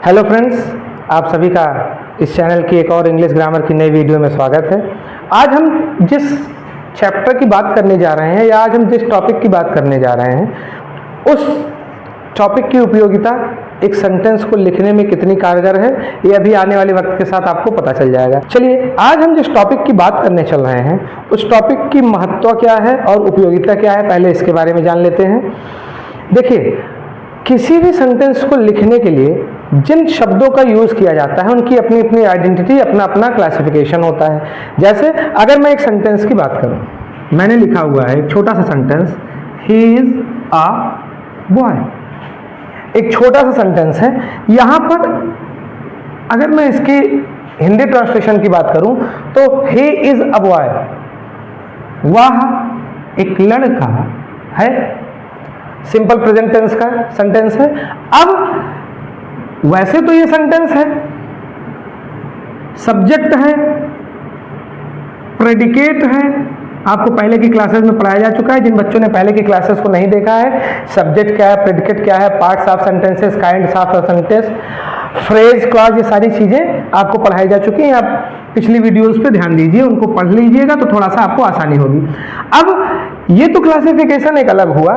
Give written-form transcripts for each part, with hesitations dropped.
Hello friends, आप सभी का इस चैनल की एक और इंग्लिश ग्रामर की नई वीडियो में स्वागत है। आज हम जिस चैप्टर की बात करने जा रहे हैं या आज हम जिस टॉपिक की बात करने जा रहे हैं उस टॉपिक की उपयोगिता एक सेंटेंस को लिखने में कितनी कारगर है ये अभी आने वाले वक्त के साथ आपको पता चल जाएगा। चलिए, आज हम जिस टॉपिक की बात करने चल रहे हैं उस टॉपिक की महत्व क्या है और उपयोगिता क्या है, पहले इसके बारे में जान लेते हैं। देखिए, किसी भी सेंटेंस को लिखने के लिए जिन शब्दों का यूज़ किया जाता है उनकी अपनी अपनी आइडेंटिटी, अपना अपना क्लासिफिकेशन होता है। जैसे अगर मैं एक सेंटेंस की बात करूं, मैंने लिखा हुआ है एक छोटा सा sentence, he is a boy. एक छोटा सा सेंटेंस है। यहाँ पर अगर मैं इसकी हिंदी ट्रांसलेशन की बात करूं तो ही इज अ बॉय, वह एक लड़का है। सिंपल प्रेजेंट टेंस का सेंटेंस है। अब वैसे तो ये सेंटेंस है, सब्जेक्ट है, प्रेडिकेट है, आपको पहले की क्लासेस में पढ़ाया जा चुका है। जिन बच्चों ने पहले की क्लासेस को नहीं देखा है, सब्जेक्ट क्या है, प्रेडिकेट क्या है, parts of sentences, kinds of sentence, phrase, clause, ये सारी चीजें आपको पढ़ाई जा चुकी हैं। आप पिछली वीडियोस पे ध्यान दीजिए, उनको पढ़ लीजिएगा तो थोड़ा सा आपको आसानी होगी। अब ये तो क्लासिफिकेशन एक अलग हुआ।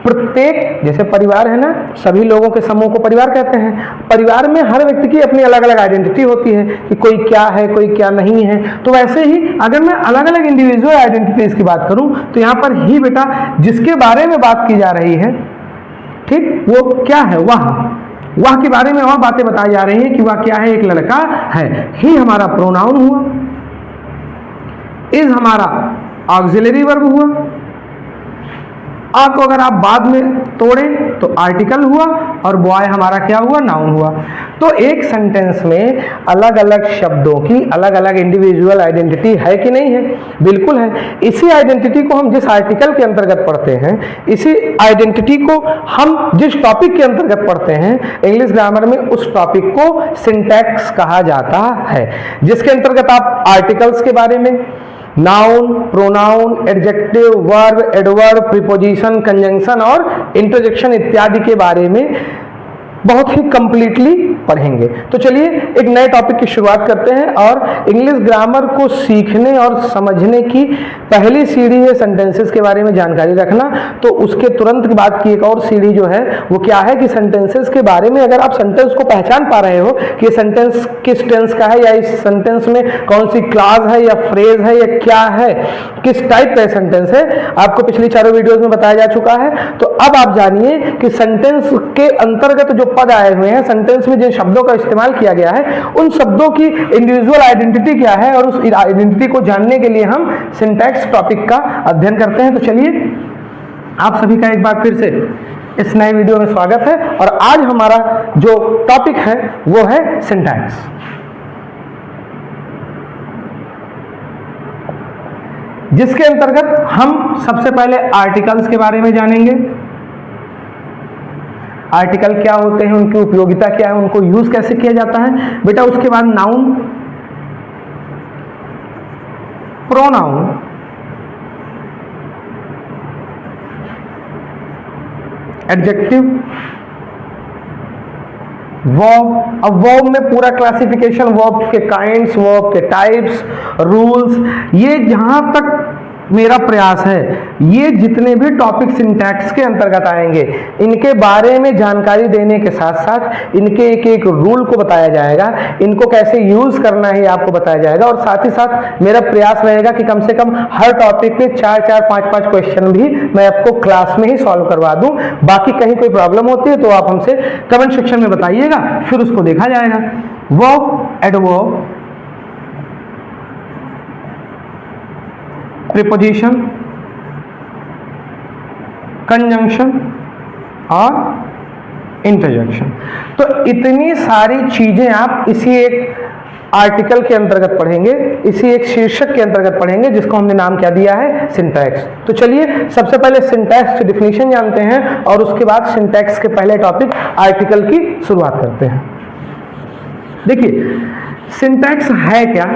प्रत्येक, जैसे परिवार है ना, सभी लोगों के समूह को परिवार कहते हैं। परिवार में हर व्यक्ति की अपनी अलग अलग आइडेंटिटी होती है कि कोई क्या है, कोई क्या नहीं है। तो वैसे ही अगर मैं अलग अलग इंडिविजुअल आइडेंटिटीज की बात करूं तो यहाँ पर ही बेटा जिसके बारे में बात की जा रही है, ठीक, वो क्या है, वह के बारे में और बातें बताई जा रही हैं कि वह क्या है, एक लड़का है। ही हमारा प्रोनाउन हुआ, इज हमारा ऑक्सिलरी वर्ब हुआ, आ को अगर आप बाद में तोड़ें तो आर्टिकल हुआ, और बॉय हमारा क्या हुआ, नाउन हुआ। तो एक सेंटेंस में अलग अलग शब्दों की अलग अलग इंडिविजुअल आइडेंटिटी है कि नहीं है? बिल्कुल है। इसी आइडेंटिटी को हम जिस आर्टिकल के अंतर्गत पढ़ते हैं, इसी आइडेंटिटी को हम जिस टॉपिक के अंतर्गत पढ़ते हैं इंग्लिश ग्रामर में, उस टॉपिक को सिंटैक्स कहा जाता है, जिसके अंतर्गत आप आर्टिकल्स के बारे में, noun, pronoun, adjective, verb, adverb, preposition, conjunction और इंटरजेक्शन इत्यादि के बारे में बहुत ही कंप्लीटली पढ़ेंगे। तो चलिए एक नए टॉपिक की शुरुआत करते हैं। और इंग्लिश ग्रामर को सीखने और समझने की पहली सीढ़ी है सेंटेंसेस के बारे में जानकारी रखना। तो उसके तुरंत बाद की एक और सीढ़ी जो है वो क्या है कि सेंटेंसेस के बारे में, अगर आप सेंटेंस को पहचान पा रहे हो कि ये सेंटेंस किस टेंस का है या इस सेंटेंस में कौन सी क्लॉज है या फ्रेज है या क्या है, किस टाइप का सेंटेंस है, आपको पिछली चारों वीडियोज में बताया जा चुका है। तो अब आप जानिए कि सेंटेंस के अंतर्गत जो पद आए हुए हैं, सेंटेंस में जिन शब्दों का इस्तेमाल किया गया है, उन शब्दों की इंडिविजुअल आइडेंटिटी क्या है, और उस आइडेंटिटी को जानने के लिए हम सिंटैक्स टॉपिक का अध्ययन करते हैं। तो चलिए, आप सभी का एक बार फिर से इस नए वीडियो में स्वागत है। और आज हमारा जो टॉपिक है वो है सिंटैक्स। जिसके अंतर्गत हम सबसे पहले आर्टिकल्स के बारे में जानेंगे। आर्टिकल क्या होते हैं, उनकी उपयोगिता क्या है, उनको यूज कैसे किया जाता है बेटा। उसके बाद नाउन, प्रोनाउन, एडजेक्टिव, वर्ब। अब वर्ब में पूरा क्लासिफिकेशन, वर्ब के काइंड्स, वर्ब के टाइप्स, रूल्स, ये जहां तक मेरा प्रयास है, ये जितने भी टॉपिक सिंटैक्स के अंतर्गत आएंगे इनके बारे में जानकारी देने के साथ साथ इनके एक एक रूल को बताया जाएगा, इनको कैसे यूज करना है आपको बताया जाएगा। और साथ ही साथ मेरा प्रयास रहेगा कि कम से कम हर टॉपिक में 4-4, 5-5 क्वेश्चन भी मैं आपको क्लास में ही सॉल्व करवा दूं। बाकी कहीं कोई प्रॉब्लम होती है तो आप हमसे कमेंट सेक्शन में बताइएगा, फिर उसको देखा जाएगा। वर्ब, एडवर्ब, प्रीपोजिशन, कंजंक्शन और इंटरजेक्शन। तो इतनी सारी चीजें आप इसी एक आर्टिकल के अंतर्गत पढ़ेंगे, इसी एक शीर्षक के अंतर्गत पढ़ेंगे, जिसको हमने नाम क्या दिया है, सिंटैक्स। तो चलिए सबसे पहले सिंटैक्स की डिफिनीशन जानते हैं और उसके बाद सिंटैक्स के पहले टॉपिक आर्टिकल की शुरुआत करते हैं। देखिए, सिंटैक्स है क्या,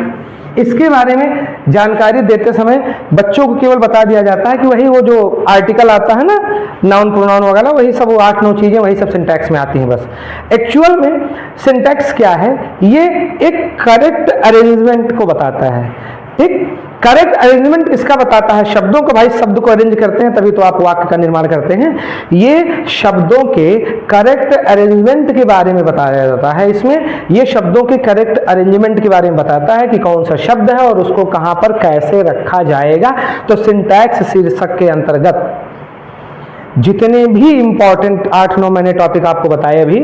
इसके बारे में जानकारी देते समय बच्चों को केवल बता दिया जाता है कि वही वो जो आर्टिकल आता है ना, नाउन प्रोनाउन वगैरह, वही सब वो 8-9 चीज़ें वही सब सिंटैक्स में आती हैं बस। एक्चुअल में सिंटैक्स क्या है, ये एक करेक्ट अरेंजमेंट को बताता है। एक करेक्ट अरेंजमेंट इसका बताता है, शब्दों को, भाई शब्द को अरेंज करते हैं तभी तो आप वाक्य का निर्माण करते हैं। ये शब्दों के करेक्ट अरेंजमेंट के बारे में बताया जाता है। इसमें ये शब्दों के करेक्ट अरेंजमेंट के बारे में बताता है कि कौन सा शब्द है और उसको कहां पर कैसे रखा जाएगा। तो सिंटैक्स शीर्षक के अंतर्गत जितने भी इंपॉर्टेंट 8-9 मैंने टॉपिक आपको बताए अभी,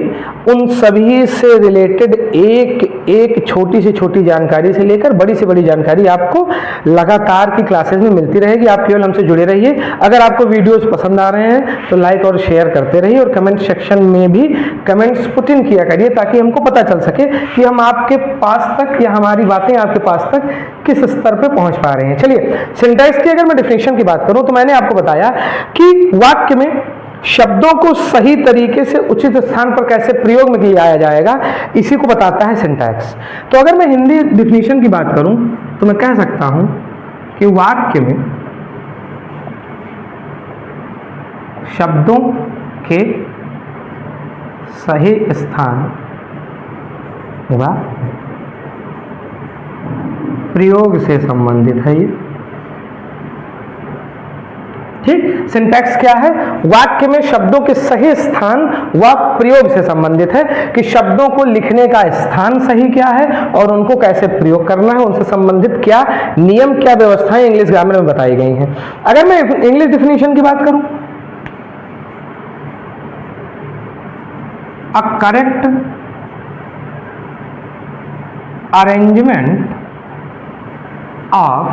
उन सभी से रिलेटेड एक छोटी से छोटी जानकारी से लेकर बड़ी से बड़ी जानकारी आपको लगातार की क्लासेस में मिलती रहेगी। आप केवल हमसे जुड़े रहिए। अगर आपको वीडियोस पसंद आ रहे हैं तो लाइक और शेयर करते रहिए और कमेंट सेक्शन में भी कमेंट्स पुट इन किया करिए, ताकि हमको पता चल सके कि हम आपके पास तक या हमारी बातें आपके पास तक किस स्तर पर पहुंच पा रहे हैं। चलिए, सिंटैक्स की अगर मैं डेफिनेशन की बात करूं तो मैंने आपको बताया कि वाक्य में शब्दों को सही तरीके से उचित स्थान पर कैसे प्रयोग में किया जाएगा, इसी को बताता है सिंटैक्स। तो अगर मैं हिंदी डिफिनीशन की बात करूं तो मैं कह सकता हूं कि वाक्य में शब्दों के सही स्थान व प्रयोग से संबंधित है। ये ठीक, सिंटैक्स क्या है, वाक्य में शब्दों के सही स्थान व प्रयोग से संबंधित है कि शब्दों को लिखने का स्थान सही क्या है और उनको कैसे प्रयोग करना है, उनसे संबंधित क्या नियम, क्या व्यवस्थाएं इंग्लिश ग्रामर में बताई गई हैं। अगर मैं इंग्लिश डिफिनीशन की बात करूं, a correct arrangement of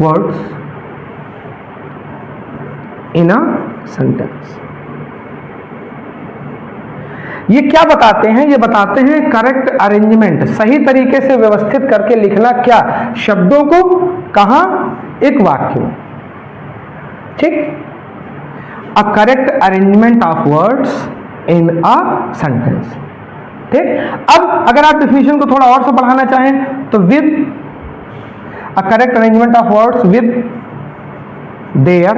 words in a sentence. ये क्या बताते हैं, ये बताते हैं करेक्ट अरेंजमेंट, सही तरीके से व्यवस्थित करके लिखना, क्या शब्दों को कहां, एक वाक्य में। ठीक, a correct arrangement of words in a sentence. ठीक, अब अगर आप डिफिनीशन को थोड़ा और से बढ़ाना चाहें तो with a correct arrangement of words with their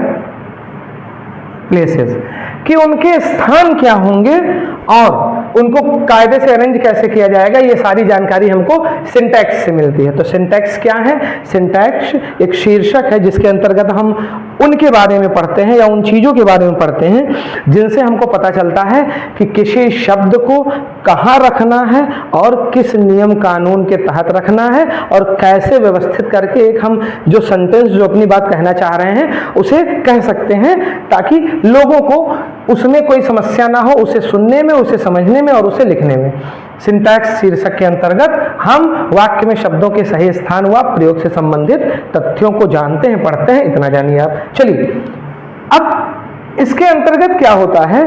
places, कि उनके स्थान क्या होंगे और उनको कायदे से अरेंज कैसे किया जाएगा, ये सारी जानकारी हमको सिंटैक्स से मिलती है। तो सिंटैक्स क्या है, सिंटैक्स एक शीर्षक है जिसके अंतर्गत हम उनके बारे में पढ़ते हैं या उन चीज़ों के बारे में पढ़ते हैं जिनसे हमको पता चलता है कि किसी शब्द को कहाँ रखना है और किस नियम कानून के तहत रखना है और कैसे व्यवस्थित करके एक हम जो सेंटेंस, जो अपनी बात कहना चाह रहे हैं उसे कह सकते हैं, ताकि लोगों को उसमें कोई समस्या ना हो, उसे सुनने में, उसे समझने में और उसे लिखने में। सिंटैक्स शीर्षक के अंतर्गत हम वाक्य में शब्दों के सही स्थान व प्रयोग से संबंधित तथ्यों को जानते हैं, पढ़ते हैं। इतना जानिए आप। चलिए, अब इसके अंतर्गत क्या होता है,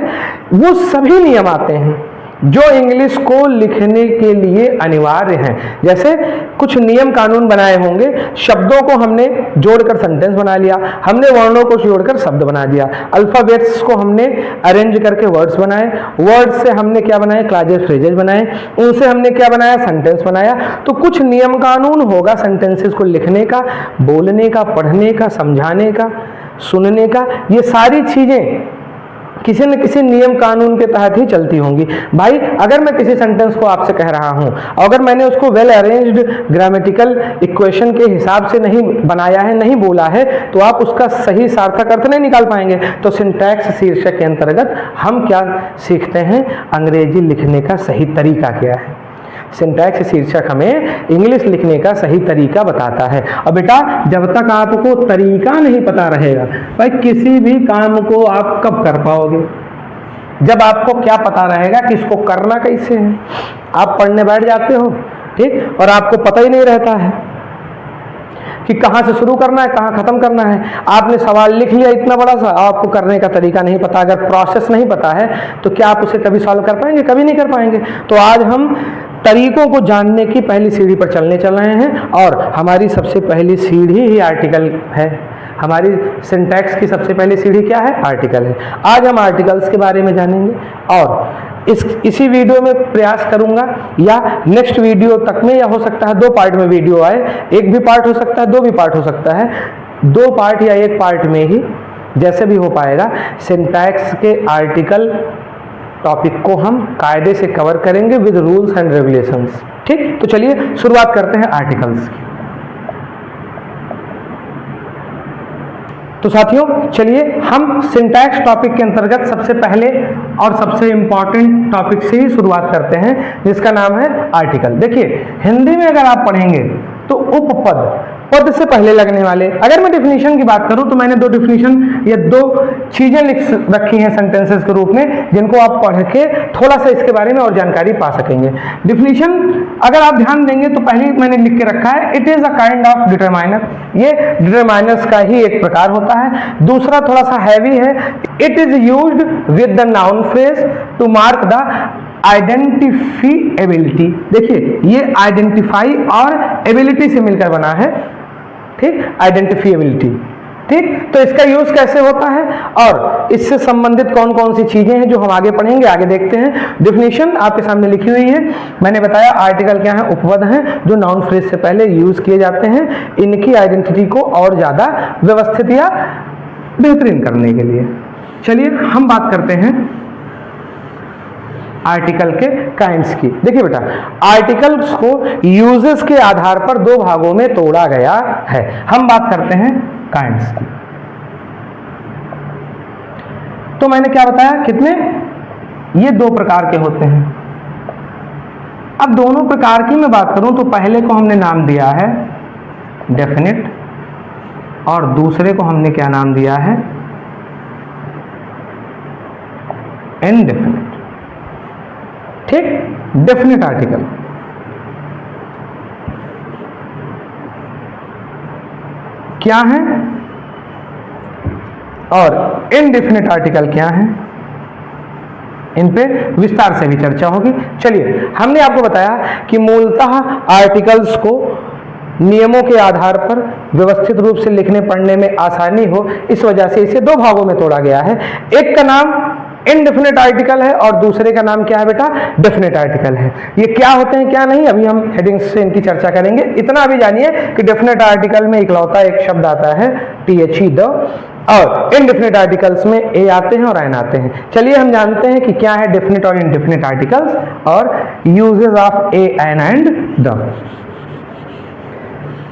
वो सभी नियम आते हैं जो इंग्लिश को लिखने के लिए अनिवार्य हैं। जैसे कुछ नियम कानून बनाए होंगे, शब्दों को हमने जोड़कर सेंटेंस बना लिया, हमने वर्णों को जोड़कर शब्द बना दिया, अल्फाबेट्स को हमने अरेंज करके वर्ड्स बनाए, वर्ड्स से हमने क्या बनाए, क्लॉजेस, फ्रेजेस बनाए, उनसे हमने क्या बनाया, सेंटेंस बनाया। तो कुछ नियम कानून होगा सेंटेंसेस को लिखने का, बोलने का, पढ़ने का, समझाने का, सुनने का। ये सारी चीजें किसी न किसी नियम कानून के तहत ही चलती होंगी। भाई, अगर मैं किसी सेंटेंस को आपसे कह रहा हूं, अगर मैंने उसको वेल अरेंज्ड ग्रामेटिकल इक्वेशन के हिसाब से नहीं बनाया है, नहीं बोला है, तो आप उसका सही सार्थक अर्थ नहीं निकाल पाएंगे। तो सिंटैक्स शीर्षक के अंतर्गत हम क्या सीखते हैं, अंग्रेजी लिखने का सही तरीका क्या है। सिंटैक्स शीर्षक हमें इंग्लिश लिखने का सही तरीका बताता है। और बेटा, जब तक आपको तरीका नहीं पता रहेगा, भाई किसी भी काम को आप कब कर पाओगे, जब आपको क्या पता रहेगा कि इसको करना कैसे है। आप पढ़ने बैठ जाते हो, ठीक, और आपको पता ही नहीं रहता है कि कहाँ से शुरू करना है, कहाँ खत्म करना है। आपने सवाल लिख लिया इतना बड़ा सा, आपको करने का तरीका नहीं पता, अगर प्रोसेस नहीं पता है तो क्या आप उसे कभी सॉल्व कर पाएंगे, कभी नहीं कर पाएंगे। तो आज हम तरीकों को जानने की पहली सीढ़ी पर चल रहे हैं और हमारी सबसे पहली सीढ़ी ही आर्टिकल है। हमारी सिंटैक्स की सबसे पहली सीढ़ी क्या है, आर्टिकल है। आज हम आर्टिकल्स के बारे में जानेंगे और इसी वीडियो में प्रयास करूंगा या नेक्स्ट वीडियो तक में, या हो सकता है 2 पार्ट में वीडियो आए, एक भी पार्ट हो सकता है, 2 भी पार्ट हो सकता है, 2 पार्ट या 1 पार्ट में ही जैसे भी हो पाएगा सिंटैक्स के आर्टिकल टॉपिक को हम कायदे से कवर करेंगे विद रूल्स एंड रेगुलेशंस। ठीक, तो चलिए शुरुआत करते हैं आर्टिकल्स की। तो साथियों चलिए हम सिंटैक्स टॉपिक के अंतर्गत सबसे पहले और सबसे इंपॉर्टेंट टॉपिक से ही शुरुआत करते हैं, जिसका नाम है आर्टिकल। देखिए हिंदी में अगर आप पढ़ेंगे तो उपपद, पद से पहले लगने वाले, अगर मैं डिफिनीशन की बात करूं तो मैंने 2 डिफिनीशन या 2 चीजें लिख रखी हैं सेंटेंसेस के रूप में, जिनको आप पढ़ के थोड़ा सा इसके बारे में और जानकारी पा सकेंगे। डिफिनीशन अगर आप ध्यान देंगे तो पहले मैंने लिख के रखा है, it is a kind of determiner, ये डिटरमाइनर्स का ही एक प्रकार होता है। दूसरा थोड़ा सा हैवी है, it is used with the noun phrase to mark the identifiability. देखिए ये आइडेंटिफाई और एबिलिटी से मिलकर बना है, ठीक, आइडेंटिफिएबिलिटी। ठीक, तो इसका यूज कैसे होता है और इससे संबंधित कौन कौन सी चीजें हैं जो हम आगे पढ़ेंगे, आगे देखते हैं। डिफिनीशन आपके सामने लिखी हुई है, मैंने बताया आर्टिकल क्या है, उपपद हैं जो नाउन फ्रेज से पहले यूज किए जाते हैं इनकी आइडेंटिटी को और ज्यादा व्यवस्थित या बेहतरीन करने के लिए। चलिए हम बात करते हैं आर्टिकल के काइंड्स की। देखिए बेटा, आर्टिकल्स को यूजेस के आधार पर 2 भागों में तोड़ा गया है। हम बात करते हैं काइंड्स की। तो मैंने क्या बताया, कितने, ये 2 प्रकार के होते हैं। अब दोनों प्रकार की मैं बात करूं तो पहले को हमने नाम दिया है डेफिनिट और दूसरे को हमने क्या नाम दिया है, इनडेफिनिट। ठीक, डेफिनेट आर्टिकल। क्या है और इनडेफिनेट आर्टिकल क्या है, इन पे विस्तार से भी चर्चा होगी। चलिए हमने आपको बताया कि मूलतः आर्टिकल्स को नियमों के आधार पर व्यवस्थित रूप से लिखने पढ़ने में आसानी हो, इस वजह से इसे 2 भागों में तोड़ा गया है। एक का नाम इनडेफिनेट आर्टिकल है और दूसरे का नाम क्या है बेटा, डेफिनेट आर्टिकल है। ये क्या होते हैं क्या नहीं, अभी हम हेडिंग से इनकी चर्चा करेंगे। इतना अभी जानिए कि डेफिनेट आर्टिकल में इकलौता एक शब्द आता है THE द, और इनडेफिनेट आर्टिकल्स में ए आते हैं और एन आते हैं। चलिए हम जानते हैं कि क्या है डेफिनेट और इनडेफिनेट आर्टिकल्स और uses of A, an and the.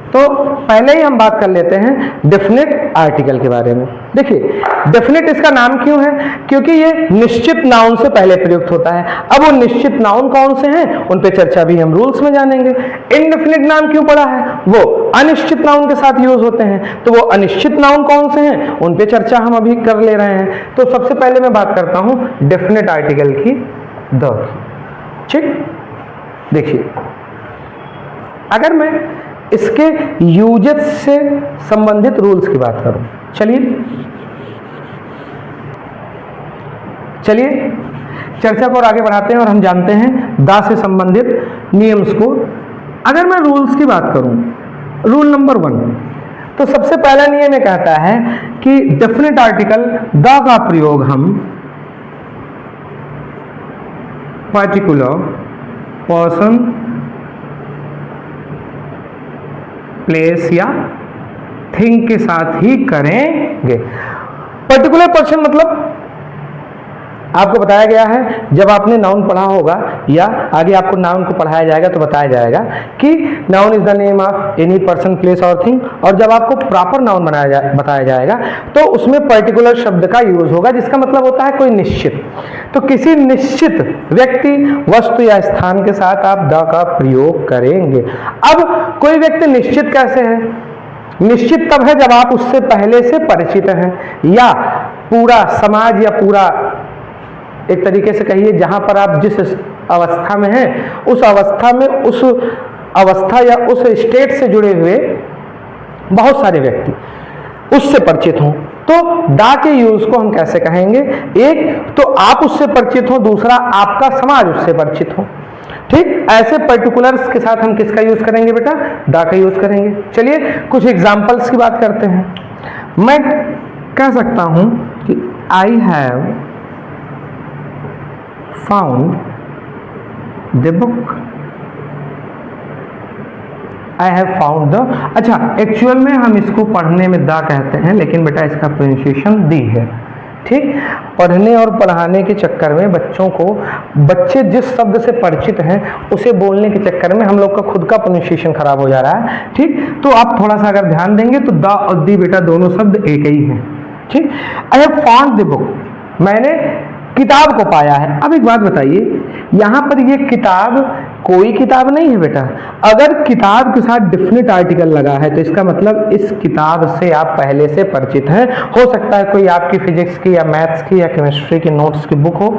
तो पहले ही हम बात कर लेते हैं डेफिनेट आर्टिकल के बारे में। देखिए डेफिनेट इसका नाम क्यों है, क्योंकि ये निश्चित नाउन से पहले प्रयुक्त होता है। अब वो निश्चित नाउन कौन से हैं उन पे चर्चा भी हम रूल्स में जानेंगे। इनडेफिनेट नाम क्यों पड़ा है, वो अनिश्चित नाउन के साथ यूज होते हैं, तो वो अनिश्चित नाउन कौन से हैं उन पे चर्चा हम अभी कर ले रहे हैं। तो सबसे पहले मैं बात करता हूं डेफिनेट आर्टिकल की, द की। ठीक, देखिए अगर मैं इसके यूजेस से संबंधित रूल्स की बात करूं, चलिए चर्चा को और आगे बढ़ाते हैं और हम जानते हैं दा से संबंधित नियम्स को। अगर मैं रूल्स की बात करूं, रूल नंबर 1, तो सबसे पहला नियम ये कहता है कि डेफिनेट आर्टिकल दा का प्रयोग हम पर्टिकुलर पर्सन, प्लेस या थिंग के साथ ही करेंगे। पर्टिकुलर पर्सन मतलब आपको बताया गया है, जब आपने नाउन पढ़ा होगा या आगे आपको नाउन को पढ़ाया जाएगा तो बताया जाएगा कि noun is the name of any person, place और थिंग, और जब आपको प्रॉपर नाउन बताया जाएगा तो उसमें पर्टिकुलर शब्द का यूज होगा, जिसका मतलब होता है कोई निश्चित। तो किसी निश्चित व्यक्ति, वस्तु या स्थान के साथ आप द का प्रयोग करेंगे। अब कोई व्यक्ति निश्चित कैसे है, निश्चित तब है जब आप उससे पहले से परिचित हैं, या पूरा समाज या पूरा एक तरीके से कहिए जहां पर आप जिस अवस्था में हैं उस अवस्था में, उस अवस्था या उस स्टेट से जुड़े हुए बहुत सारे व्यक्ति उससे परिचित हों। तो दा के यूज को हम कैसे कहेंगे, एक तो आप उससे परिचित हो, दूसरा आपका समाज उससे परिचित हो। ठीक, ऐसे पर्टिकुलर्स के साथ हम किसका यूज करेंगे बेटा, दा का यूज करेंगे। चलिए कुछ एग्जाम्पल्स की बात करते हैं। मैं कह सकता हूं कि I have found the book, I have found the, अच्छा एक्चुअल में हम इसको पढ़ने में द कहते हैं, लेकिन बेटा इसका प्रोनाउंसिएशन दी है, ठीक। पढ़ने और पढ़ाने के चक्कर में बच्चों को, बच्चे जिस शब्द से परिचित हैं उसे बोलने के चक्कर में हम लोग का खुद का प्रोनाउंसिएशन खराब हो जा रहा है, ठीक। तो आप थोड़ा सा अगर ध्यान देंगे तो द और दी बेटा दोनों शब्द एक ही हैं, ठीक। I have found the book, मैंने किताब को पाया है। अब एक बात बताइए, यहाँ पर ये किताब कोई किताब नहीं है बेटा। अगर किताब के साथ डेफिनेट आर्टिकल लगा है तो इसका मतलब इस किताब से आप पहले से परिचित हैं। हो सकता है कोई आपकी फिजिक्स की या मैथ्स की या केमिस्ट्री की नोट्स की बुक हो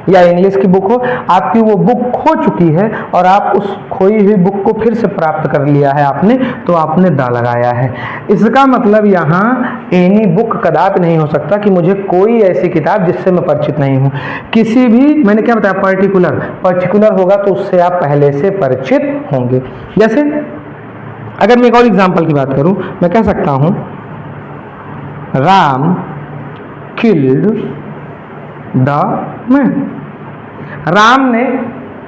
या इंग्लिश की बुक हो, आपकी वो बुक खो चुकी है और आप उस खोई हुई बुक को फिर से प्राप्त कर लिया है आपने, तो आपने द लगाया है। इसका मतलब यहाँ एनी बुक कदापि नहीं हो सकता कि मुझे कोई ऐसी किताब जिससे मैं परिचित नहीं हूँ। किसी भी, मैंने क्या बताया, पर्टिकुलर होगा तो उससे आप पहले से परिचित होंगे। जैसे अगर मैं एक और एग्जांपल की बात करूं, मैं कह सकता हूं Ram killed the man, Ram ने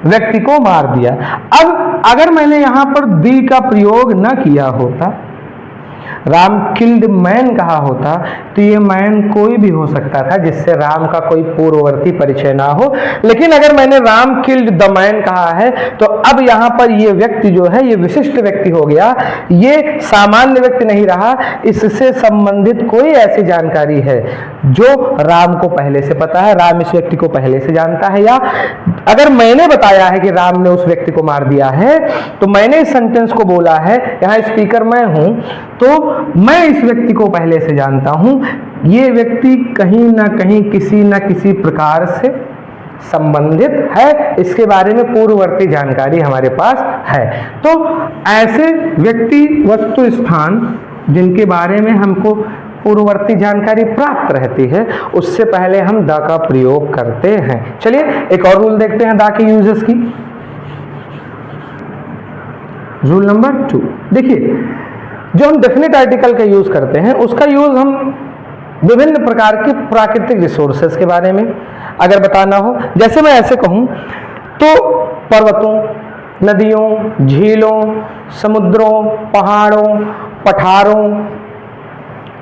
व्यक्ति को मार दिया। अब अगर मैंने यहां पर दी का प्रयोग न किया होता, राम किल्ड मैन कहा होता, तो ये मैन कोई भी हो सकता था जिससे राम का कोई पूर्ववर्ती परिचय ना हो। लेकिन अगर मैंने राम किल्ड द मैन कहा है तो अब यहाँ पर ये व्यक्ति जो है ये विशिष्ट व्यक्ति हो गया, ये सामान्य व्यक्ति नहीं रहा। इससे संबंधित कोई ऐसी जानकारी है जो राम को पहले से पता है, राम इस व्यक्ति को पहले से जानता है, या अगर मैंने बताया है कि राम ने उस व्यक्ति को मार दिया है तो मैंने इस सेंटेंस को बोला है, यहाँ स्पीकर मैं हूं, तो मैं इस व्यक्ति को पहले से जानता हूं, ये व्यक्ति कहीं ना कहीं किसी न किसी प्रकार से संबंधित है, इसके बारे में पूर्ववर्ती जानकारी हमारे पास है। तो ऐसे व्यक्ति, वस्तु, स्थान जिनके बारे में हमको पूर्ववर्ती जानकारी प्राप्त रहती है उससे पहले हम द का प्रयोग करते हैं। चलिए एक और रूल देखते हैं द के यूजेस की। रूल नंबर 2, देखिए जो हम डेफिनेट आर्टिकल का यूज करते हैं उसका यूज हम विभिन्न प्रकार के प्राकृतिक रिसोर्सेज के बारे में अगर बताना हो, जैसे मैं ऐसे कहूं तो पर्वतों, नदियों, झीलों, समुद्रों, पहाड़ों, पठारों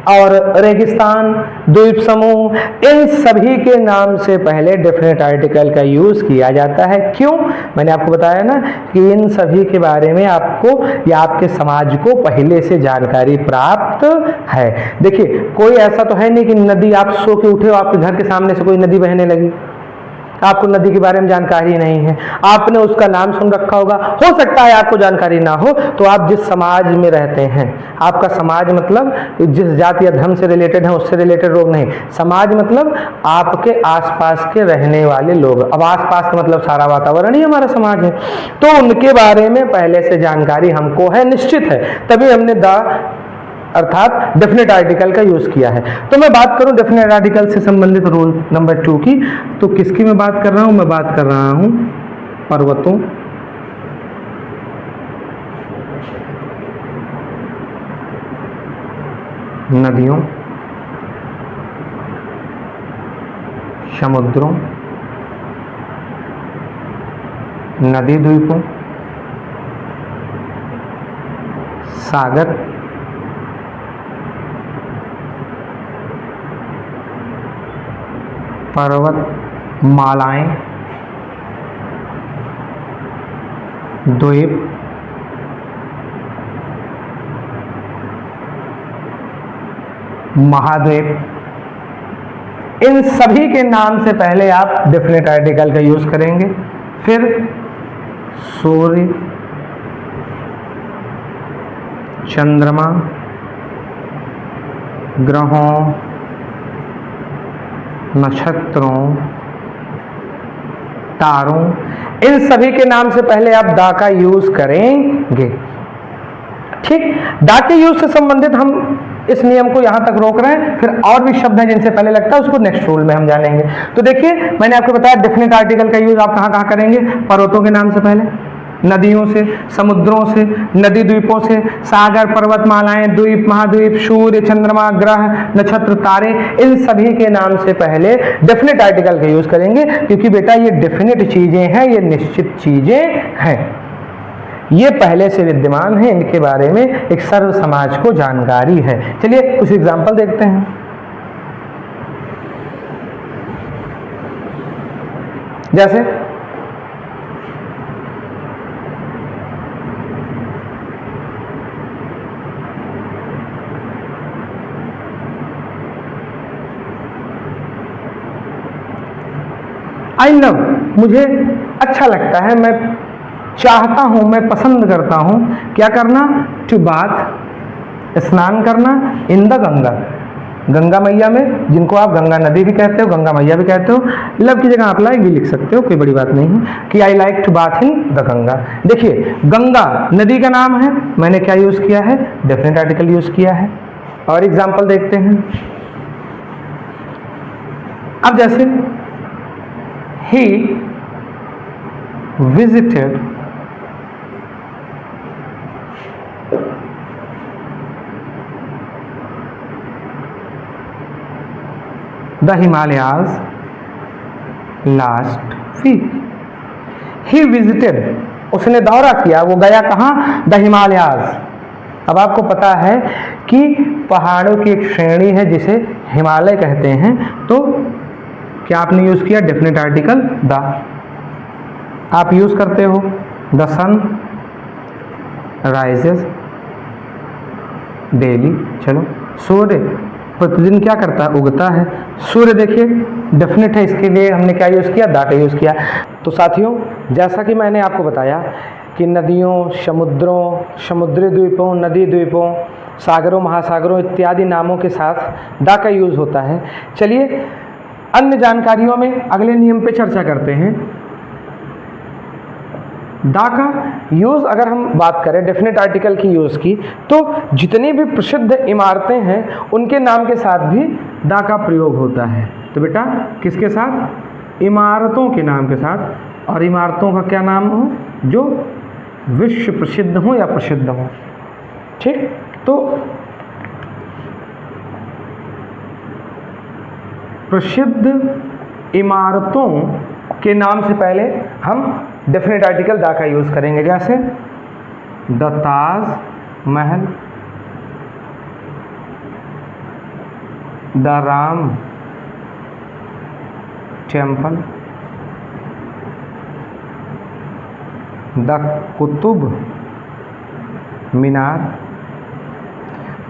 और रेगिस्तान, द्वीप समूह, इन सभी के नाम से पहले डेफिनेट आर्टिकल का यूज किया जाता है। क्यों? मैंने आपको बताया ना कि इन सभी के बारे में आपको या आपके समाज को पहले से जानकारी प्राप्त है। देखिए कोई ऐसा तो है नहीं कि नदी, आप सो के उठे हो आपके घर के सामने से कोई नदी बहने लगी, आपको नदी के बारे में जानकारी नहीं है, आपने उसका नाम सुन रखा होगा, हो सकता है आपको जानकारी ना हो। तो आप जिस समाज में रहते हैं, आपका समाज मतलब जिस जाति या धर्म से रिलेटेड है उससे रिलेटेड लोग नहीं, समाज मतलब आपके आसपास के रहने वाले लोग। अब आसपास का मतलब सारा वातावरण ही हमारा समाज है, तो उनके बारे में पहले से जानकारी हमको है, निश्चित है, तभी हमने द अर्थात डेफिनेट आर्टिकल का यूज किया है। तो मैं बात करूं डेफिनेट आर्टिकल से संबंधित रूल नंबर 2 की, तो किसकी मैं बात कर रहा हूं? मैं बात कर रहा हूं पर्वतों, नदियों, समुद्रों, नदी द्वीपों, सागर, पर्वत मालाएं, द्वीप, महाद्वीप, इन सभी के नाम से पहले आप डेफिनेट आर्टिकल का यूज करेंगे। फिर सूर्य, चंद्रमा, ग्रहों, नक्षत्रों, तारों, इन सभी के नाम से पहले आप द का यूज करेंगे। ठीक, द के यूज से संबंधित हम इस नियम को यहां तक रोक रहे हैं, फिर और भी शब्द हैं जिनसे पहले लगता है उसको नेक्स्ट रूल में हम जानेंगे। तो देखिए मैंने आपको बताया डेफिनेट आर्टिकल का यूज आप कहां कहां करेंगे? पर्वतों के नाम से पहले, नदियों से, समुद्रों से, नदी द्वीपों से, सागर, पर्वतमालाएं, द्वीप, महाद्वीप, सूर्य, चंद्रमा, ग्रह, नक्षत्र, तारे, इन सभी के नाम से पहले डेफिनेट आर्टिकल का यूज करेंगे, क्योंकि बेटा ये डेफिनेट चीजें हैं, ये निश्चित चीजें हैं, ये पहले से विद्यमान है, इनके बारे में एक सर्व समाज को जानकारी है। चलिए कुछ एग्जाम्पल देखते हैं। जैसे आई लव, मुझे अच्छा लगता है, मैं चाहता हूं, मैं पसंद करता हूं क्या करना, टू बाथ, स्नान करना, इन द गंगा, गंगा मैया में, जिनको आप गंगा नदी भी कहते हो, गंगा मैया भी कहते हो। लव की जगह आप लाइक भी लिख सकते हो, कोई बड़ी बात नहीं है कि I like to bath in the Ganga. देखिए गंगा नदी का नाम है, मैंने क्या यूज किया है, डेफिनेट आर्टिकल यूज किया है। और एग्जाम्पल देखते हैं। अब जैसे he visited the Himalayas last week. He visited, उसने दौरा किया, वो गया कहाँ, द हिमालयाज। अब आपको पता है कि पहाड़ों की एक श्रेणी है जिसे हिमालय कहते हैं, तो क्या आपने यूज किया, डेफिनेट आर्टिकल द। आप यूज करते हो द सन राइजेस डेली, चलो सूर्य प्रतिदिन क्या करता है, उगता है। सूर्य देखिए डेफिनेट है, इसके लिए हमने क्या यूज किया, द का यूज किया। तो साथियों जैसा कि मैंने आपको बताया कि नदियों, समुद्रों, समुद्री द्वीपों, नदी द्वीपों, सागरों, महासागरों इत्यादि नामों के साथ द का यूज होता है। चलिए अन्य जानकारियों में अगले नियम पे चर्चा करते हैं। द का यूज अगर हम बात करें डेफिनेट आर्टिकल की यूज की, तो जितनी भी प्रसिद्ध इमारतें हैं उनके नाम के साथ भी द का प्रयोग होता है। तो बेटा किसके साथ, इमारतों के नाम के साथ, और इमारतों का क्या नाम हो, जो विश्व प्रसिद्ध हो या प्रसिद्ध हो। ठीक, तो प्रसिद्ध इमारतों के नाम से पहले हम डेफिनेट आर्टिकल द का यूज करेंगे। जैसे the Taj Mahal, the Ram temple, the Qutub Minar.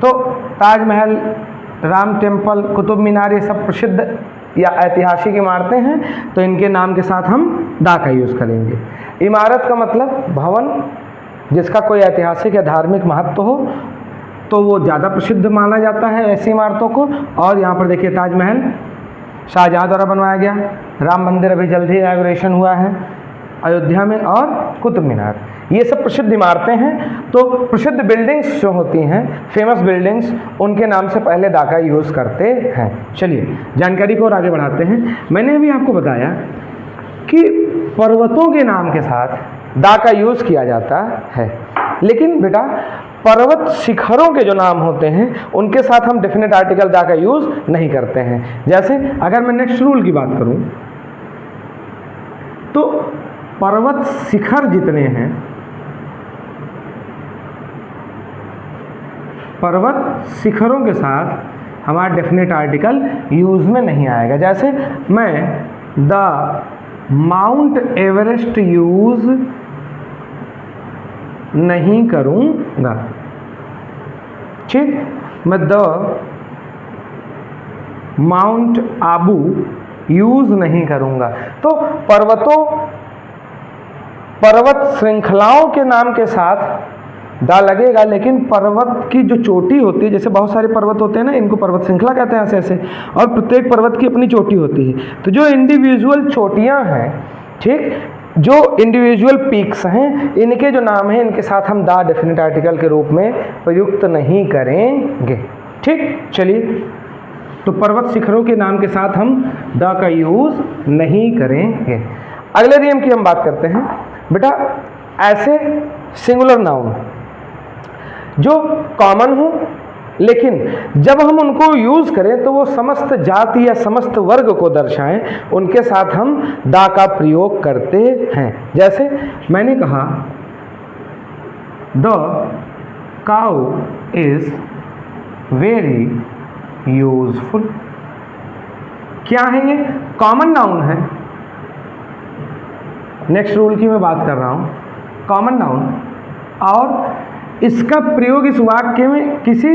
तो ताजमहल, राम टेम्पल, कुतुब मीनार ये सब प्रसिद्ध या ऐतिहासिक इमारतें हैं, तो इनके नाम के साथ हम द का यूज़ करेंगे। इमारत का मतलब भवन, जिसका कोई ऐतिहासिक या धार्मिक महत्व हो, तो वो ज़्यादा प्रसिद्ध माना जाता है ऐसी इमारतों को। और यहाँ पर देखिए ताजमहल शाहजहाँ द्वारा बनवाया गया, राम मंदिर अभी जल्द ही इनॉग्रेशन हुआ है अयोध्या में, और कुतुब मीनार, ये सब प्रसिद्ध इमारतें हैं। तो प्रसिद्ध बिल्डिंग्स जो होती हैं, फेमस बिल्डिंग्स, उनके नाम से पहले द का यूज़ करते हैं। चलिए जानकारी को और आगे बढ़ाते हैं। मैंने अभी आपको बताया कि पर्वतों के नाम के साथ द का यूज़ किया जाता है, लेकिन बेटा पर्वत शिखरों के जो नाम होते हैं उनके साथ हम डेफिनेट आर्टिकल द का यूज़ नहीं करते हैं। जैसे अगर मैं नेक्स्ट रूल की बात करूं, तो पर्वत शिखर जितने हैं, पर्वत शिखरों के साथ हमारा डेफिनेट आर्टिकल यूज़ में नहीं आएगा। जैसे मैं द माउंट एवरेस्ट यूज़ नहीं करूँगा, ठीक, मैं द माउंट आबू यूज़ नहीं करूँगा। तो पर्वत श्रृंखलाओं के नाम के साथ द लगेगा, लेकिन पर्वत की जो चोटी होती है, जैसे बहुत सारे पर्वत होते हैं ना, इनको पर्वत श्रृंखला कहते हैं ऐसे ऐसे, और प्रत्येक पर्वत की अपनी चोटी होती है। तो जो इंडिविजुअल चोटियां हैं, ठीक, जो इंडिविजुअल पीक्स हैं, इनके जो नाम हैं इनके साथ हम द डेफिनेट आर्टिकल के रूप में प्रयुक्त नहीं करेंगे। ठीक, चलिए, तो पर्वत शिखरों के नाम के साथ हम द का यूज़ नहीं करेंगे। अगले नियम की हम बात करते हैं। बेटा ऐसे सिंगुलर नाउन जो कॉमन हो, लेकिन जब हम उनको यूज करें तो वो समस्त जाति या समस्त वर्ग को दर्शाएं, उनके साथ हम दा का प्रयोग करते हैं। जैसे मैंने कहा the cow is very useful. क्या है ये? कॉमन नाउन है। नेक्स्ट रूल की मैं बात कर रहा हूं, कॉमन नाउन, और इसका प्रयोग इस वाक्य में किसी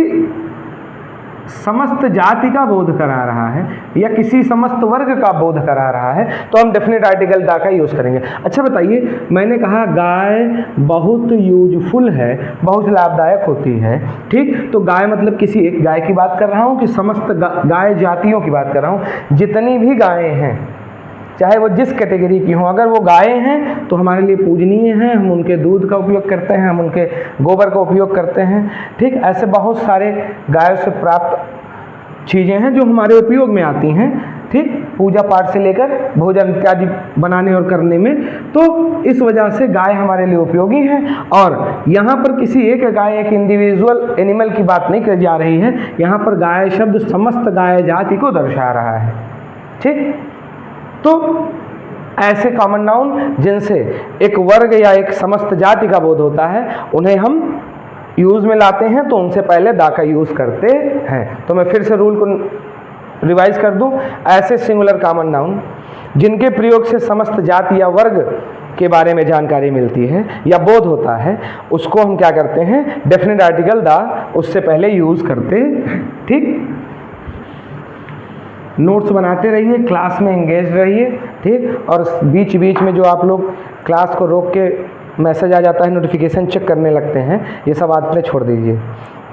समस्त जाति का बोध करा रहा है या किसी समस्त वर्ग का बोध करा रहा है, तो हम डेफिनेट आर्टिकल दा का यूज करेंगे। अच्छा बताइए, मैंने कहा गाय बहुत यूजफुल है, बहुत लाभदायक होती है, ठीक? तो गाय मतलब किसी एक गाय की बात कर रहा हूँ कि समस्त गाय जातियों की बात कर रहा हूँ? जितनी भी गायें हैं, चाहे वो जिस कैटेगरी की हों, अगर वो गायें हैं तो हमारे लिए पूजनीय हैं, हम उनके दूध का उपयोग करते हैं, हम उनके गोबर का उपयोग करते हैं, ठीक? ऐसे बहुत सारे गायों से प्राप्त चीज़ें हैं जो हमारे उपयोग में आती हैं, ठीक? पूजा पाठ से लेकर भोजन इत्यादि बनाने और करने में। तो इस वजह से गाय हमारे लिए उपयोगी है। और यहाँ पर किसी एक गाय, एक इंडिविजुअल एनिमल की बात नहीं की जा रही है, यहाँ पर गाय शब्द समस्त गाय जाति को दर्शा रहा है, ठीक? तो ऐसे कॉमन नाउन जिनसे एक वर्ग या एक समस्त जाति का बोध होता है, उन्हें हम यूज में लाते हैं, तो उनसे पहले दा का यूज करते हैं। तो मैं फिर से रूल को रिवाइज कर दूं, ऐसे सिंगुलर कॉमन नाउन जिनके प्रयोग से समस्त जाति या वर्ग के बारे में जानकारी मिलती है या बोध होता है, उसको हम क्या करते हैं? डेफिनेट आर्टिकल दा उससे पहले यूज करते हैं, ठीक? नोट्स बनाते रहिए, क्लास में एंगेज रहिए, ठीक? और बीच बीच में जो आप लोग क्लास को रोक के मैसेज आ जाता है, नोटिफिकेशन चेक करने लगते हैं, ये सब आदतें छोड़ दीजिए,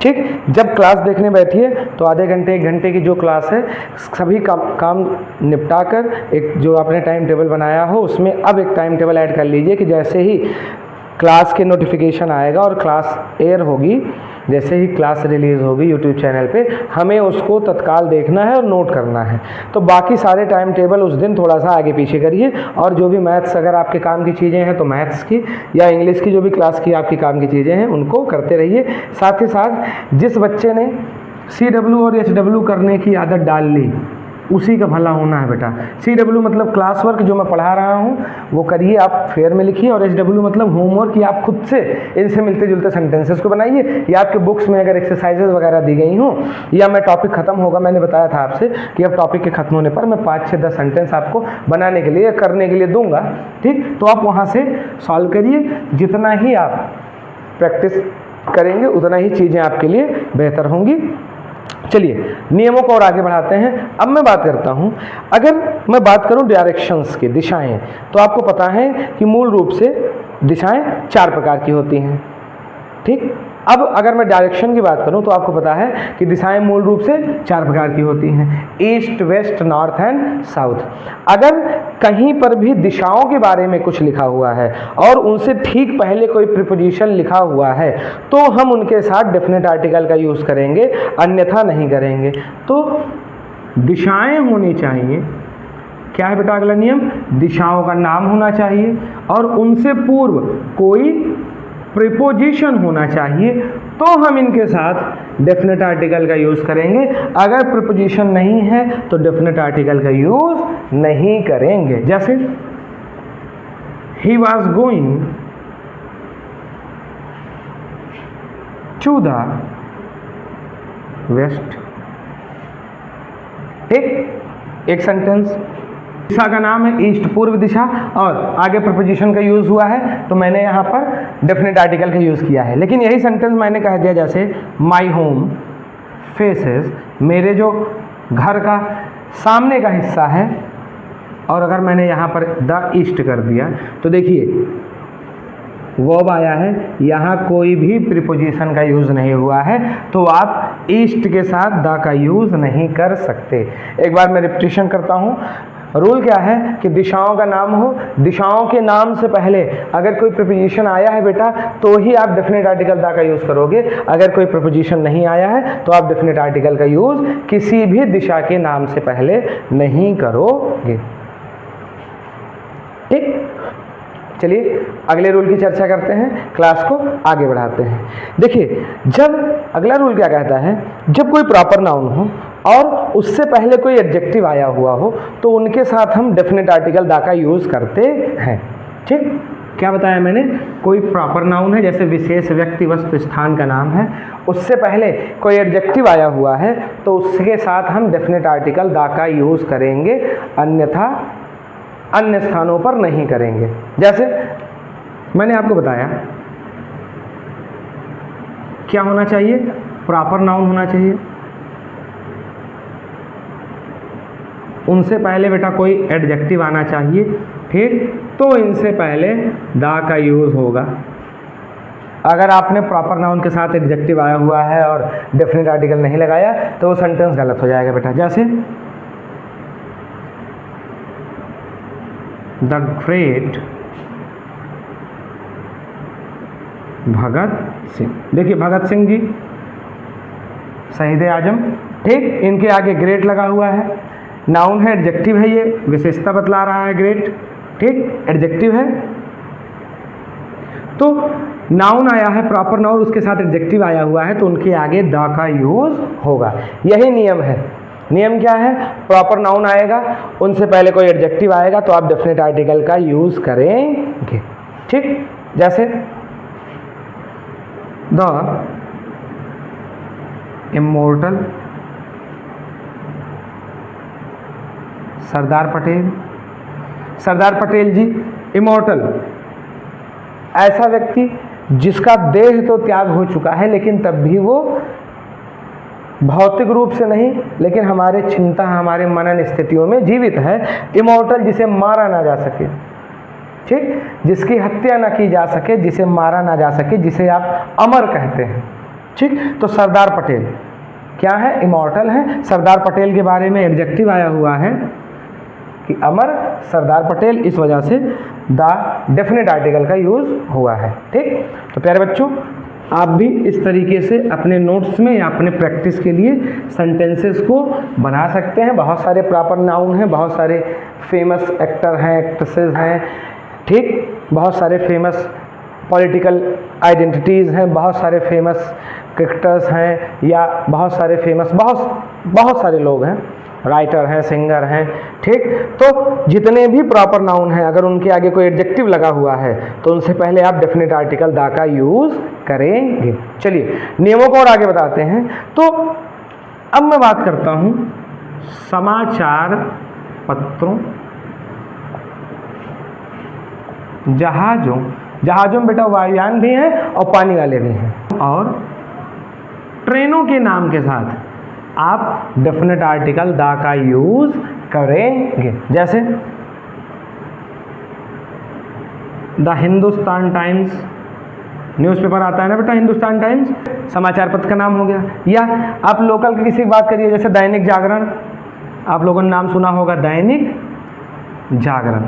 ठीक? जब क्लास देखने बैठिए तो आधे घंटे 1 घंटे की जो क्लास है, सभी काम निपटा कर एक जो आपने टाइम टेबल बनाया हो उसमें अब एक टाइम टेबल ऐड कर लीजिए कि जैसे ही क्लास के नोटिफिकेशन आएगा और क्लास एयर होगी, जैसे ही क्लास रिलीज़ होगी यूट्यूब चैनल पे, हमें उसको तत्काल देखना है और नोट करना है। तो बाकी सारे टाइम टेबल उस दिन थोड़ा सा आगे पीछे करिए, और जो भी मैथ्स अगर आपके काम की चीज़ें हैं तो मैथ्स की या इंग्लिश की जो भी क्लास की आपकी काम की चीज़ें हैं उनको करते रहिए। साथ ही साथ जिस बच्चे ने CW और HW करने की आदत डाल ली, उसी का भला होना है बेटा। CW मतलब क्लास वर्क जो मैं पढ़ा रहा हूँ वो करिए, आप फेयर में लिखिए, और HW मतलब होमवर्क, या आप खुद से इनसे मिलते जुलते सेंटेंसेस को बनाइए, या आपके बुक्स में अगर एक्सरसाइजेज वगैरह दी गई हों, या मैं टॉपिक खत्म होगा, मैंने बताया था आपसे कि अब टॉपिक के खत्म होने पर मैं 5 से 10 सेंटेंस आपको बनाने के लिए, करने के लिए दूंगा, ठीक? तो आप वहाँ से सॉल्व करिए। जितना ही आप प्रैक्टिस करेंगे उतना ही चीज़ें आपके लिए बेहतर होंगी। चलिए नियमों को और आगे बढ़ाते हैं। अब मैं बात करता हूं, अगर मैं बात करूं डायरेक्शंस की, दिशाएं, तो आपको पता है कि मूल रूप से दिशाएं 4 प्रकार की होती हैं, ठीक? अब अगर मैं डायरेक्शन की बात करूं तो आपको पता है कि दिशाएं मूल रूप से 4 प्रकार की होती हैं, east, west, north and south. अगर कहीं पर भी दिशाओं के बारे में कुछ लिखा हुआ है और उनसे ठीक पहले कोई प्रीपोजिशन लिखा हुआ है तो हम उनके साथ डेफिनेट आर्टिकल का यूज़ करेंगे, अन्यथा नहीं करेंगे। तो दिशाएं होनी चाहिए, क्या है बेटा अगला नियम? दिशाओं का नाम होना चाहिए और उनसे पूर्व कोई प्रीपोजिशन होना चाहिए, तो हम इनके साथ डेफिनेट आर्टिकल का यूज़ करेंगे। अगर प्रीपोजिशन नहीं है तो डेफिनेट आर्टिकल का यूज़ नहीं करेंगे। जैसे he was going to the west, एक सेंटेंस, दिशा का नाम है ईस्ट, पूर्व दिशा, और आगे प्रपोजिशन का यूज़ हुआ है तो मैंने यहाँ पर डेफिनेट आर्टिकल का यूज़ किया है। लेकिन यही सेंटेंस मैंने कह दिया जैसे माई होम फेसेस, मेरे जो घर का सामने का हिस्सा है, और अगर मैंने यहाँ पर द ईस्ट कर दिया तो देखिए वर्ब आया है, यहाँ कोई भी प्रीपोजिशन का यूज़ नहीं हुआ है, तो आप ईस्ट के साथ द का यूज़ नहीं कर सकते। एक बार मैं रिपीटिशन करता हूँ। रूल क्या है कि दिशाओं का नाम हो, दिशाओं के नाम से पहले अगर कोई प्रीपोजिशन आया है बेटा तो ही आप डेफिनेट आर्टिकल दा का यूज़ करोगे। अगर कोई प्रीपोजिशन नहीं आया है तो आप डेफिनेट आर्टिकल का यूज़ किसी भी दिशा के नाम से पहले नहीं करोगे, ठीक? चलिए अगले रूल की चर्चा करते हैं, क्लास को आगे बढ़ाते हैं। देखिए जब अगला रूल क्या कहता है, जब कोई प्रॉपर नाउन हो और उससे पहले कोई एडजेक्टिव आया हुआ हो तो उनके साथ हम डेफिनेट आर्टिकल दा का यूज़ करते हैं। ठीक, क्या बताया मैंने, कोई प्रॉपर नाउन है जैसे विशेष व्यक्ति वस्तु स्थान का नाम है, उससे पहले कोई एडजेक्टिव आया हुआ है तो उसके साथ हम डेफिनेट आर्टिकल दा का यूज़ करेंगे, अन्यथा अन्य स्थानों पर नहीं करेंगे। जैसे मैंने आपको बताया क्या होना चाहिए, प्रॉपर नाउन होना चाहिए, उनसे पहले बेटा कोई एडजेक्टिव आना चाहिए, ठीक, तो इनसे पहले दा का यूज़ होगा। अगर आपने प्रॉपर नाउन के साथ एडजेक्टिव आया हुआ है और डेफिनेट आर्टिकल नहीं लगाया तो वो सेंटेंस गलत हो जाएगा बेटा। जैसे द ग्रेट भगत सिंह, देखिए भगत सिंह जी शहीद आजम, ठीक, इनके आगे ग्रेट लगा हुआ है, नाउन है, एडजेक्टिव है, ये विशेषता बतला रहा है ग्रेट, ठीक, एडजेक्टिव है। तो नाउन आया है प्रॉपर नाउन, उसके साथ एडजेक्टिव आया हुआ है तो उनके आगे द का यूज होगा। यही नियम है। नियम क्या है, प्रॉपर नाउन आएगा उनसे पहले कोई एडजेक्टिव आएगा तो आप डेफिनेट आर्टिकल का यूज करेंगे। ठीक, जैसे the immortal Sardar Patel, Sardar Patel ji immortal, ऐसा व्यक्ति जिसका देह तो त्याग हो चुका है लेकिन तब भी वो भौतिक रूप से नहीं लेकिन हमारे चिंता, हमारे मनन स्थितियों में जीवित है। इमोर्टल जिसे मारा ना जा सके, ठीक, जिसकी हत्या ना की जा सके, जिसे मारा ना जा सके, जिसे आप अमर कहते हैं। ठीक, तो सरदार पटेल क्या है, इमोर्टल है। सरदार पटेल के बारे में एडजेक्टिव आया हुआ है कि अमर सरदार पटेल, इस वजह से द डेफिनेट आर्टिकल का यूज हुआ है। ठीक, तो प्यारे बच्चों आप भी इस तरीके से अपने नोट्स में या अपने प्रैक्टिस के लिए सेंटेंसेस को बना सकते हैं। बहुत सारे प्रॉपर नाउन हैं, बहुत सारे फेमस एक्टर हैं, एक्ट्रेसेस हैं, ठीक, बहुत सारे फेमस पॉलिटिकल आइडेंटिटीज़ हैं, बहुत सारे फेमस क्रिकेटर्स हैं या बहुत सारे फेमस बहुत सारे लोग हैं, राइटर हैं, सिंगर हैं। ठीक, तो जितने भी प्रॉपर नाउन हैं अगर उनके आगे कोई एडजेक्टिव लगा हुआ है तो उनसे पहले आप डेफिनेट आर्टिकल दा का यूज़ करेंगे। चलिए नियमों को और आगे बताते हैं। तो अब मैं बात करता हूँ समाचार पत्रों, जहाज़ों, जहाज़ों में बेटा वायुयान भी हैं और पानी वाले भी हैं, और ट्रेनों के नाम के साथ आप डेफिनेट आर्टिकल दा का यूज करेंगे। जैसे द हिंदुस्तान टाइम्स, न्यूज़पेपर आता है ना बेटा हिंदुस्तान टाइम्स, समाचार पत्र का नाम हो गया। या आप लोकल की किसी की बात करिए, जैसे दैनिक जागरण, आप लोगों ने नाम सुना होगा दैनिक जागरण।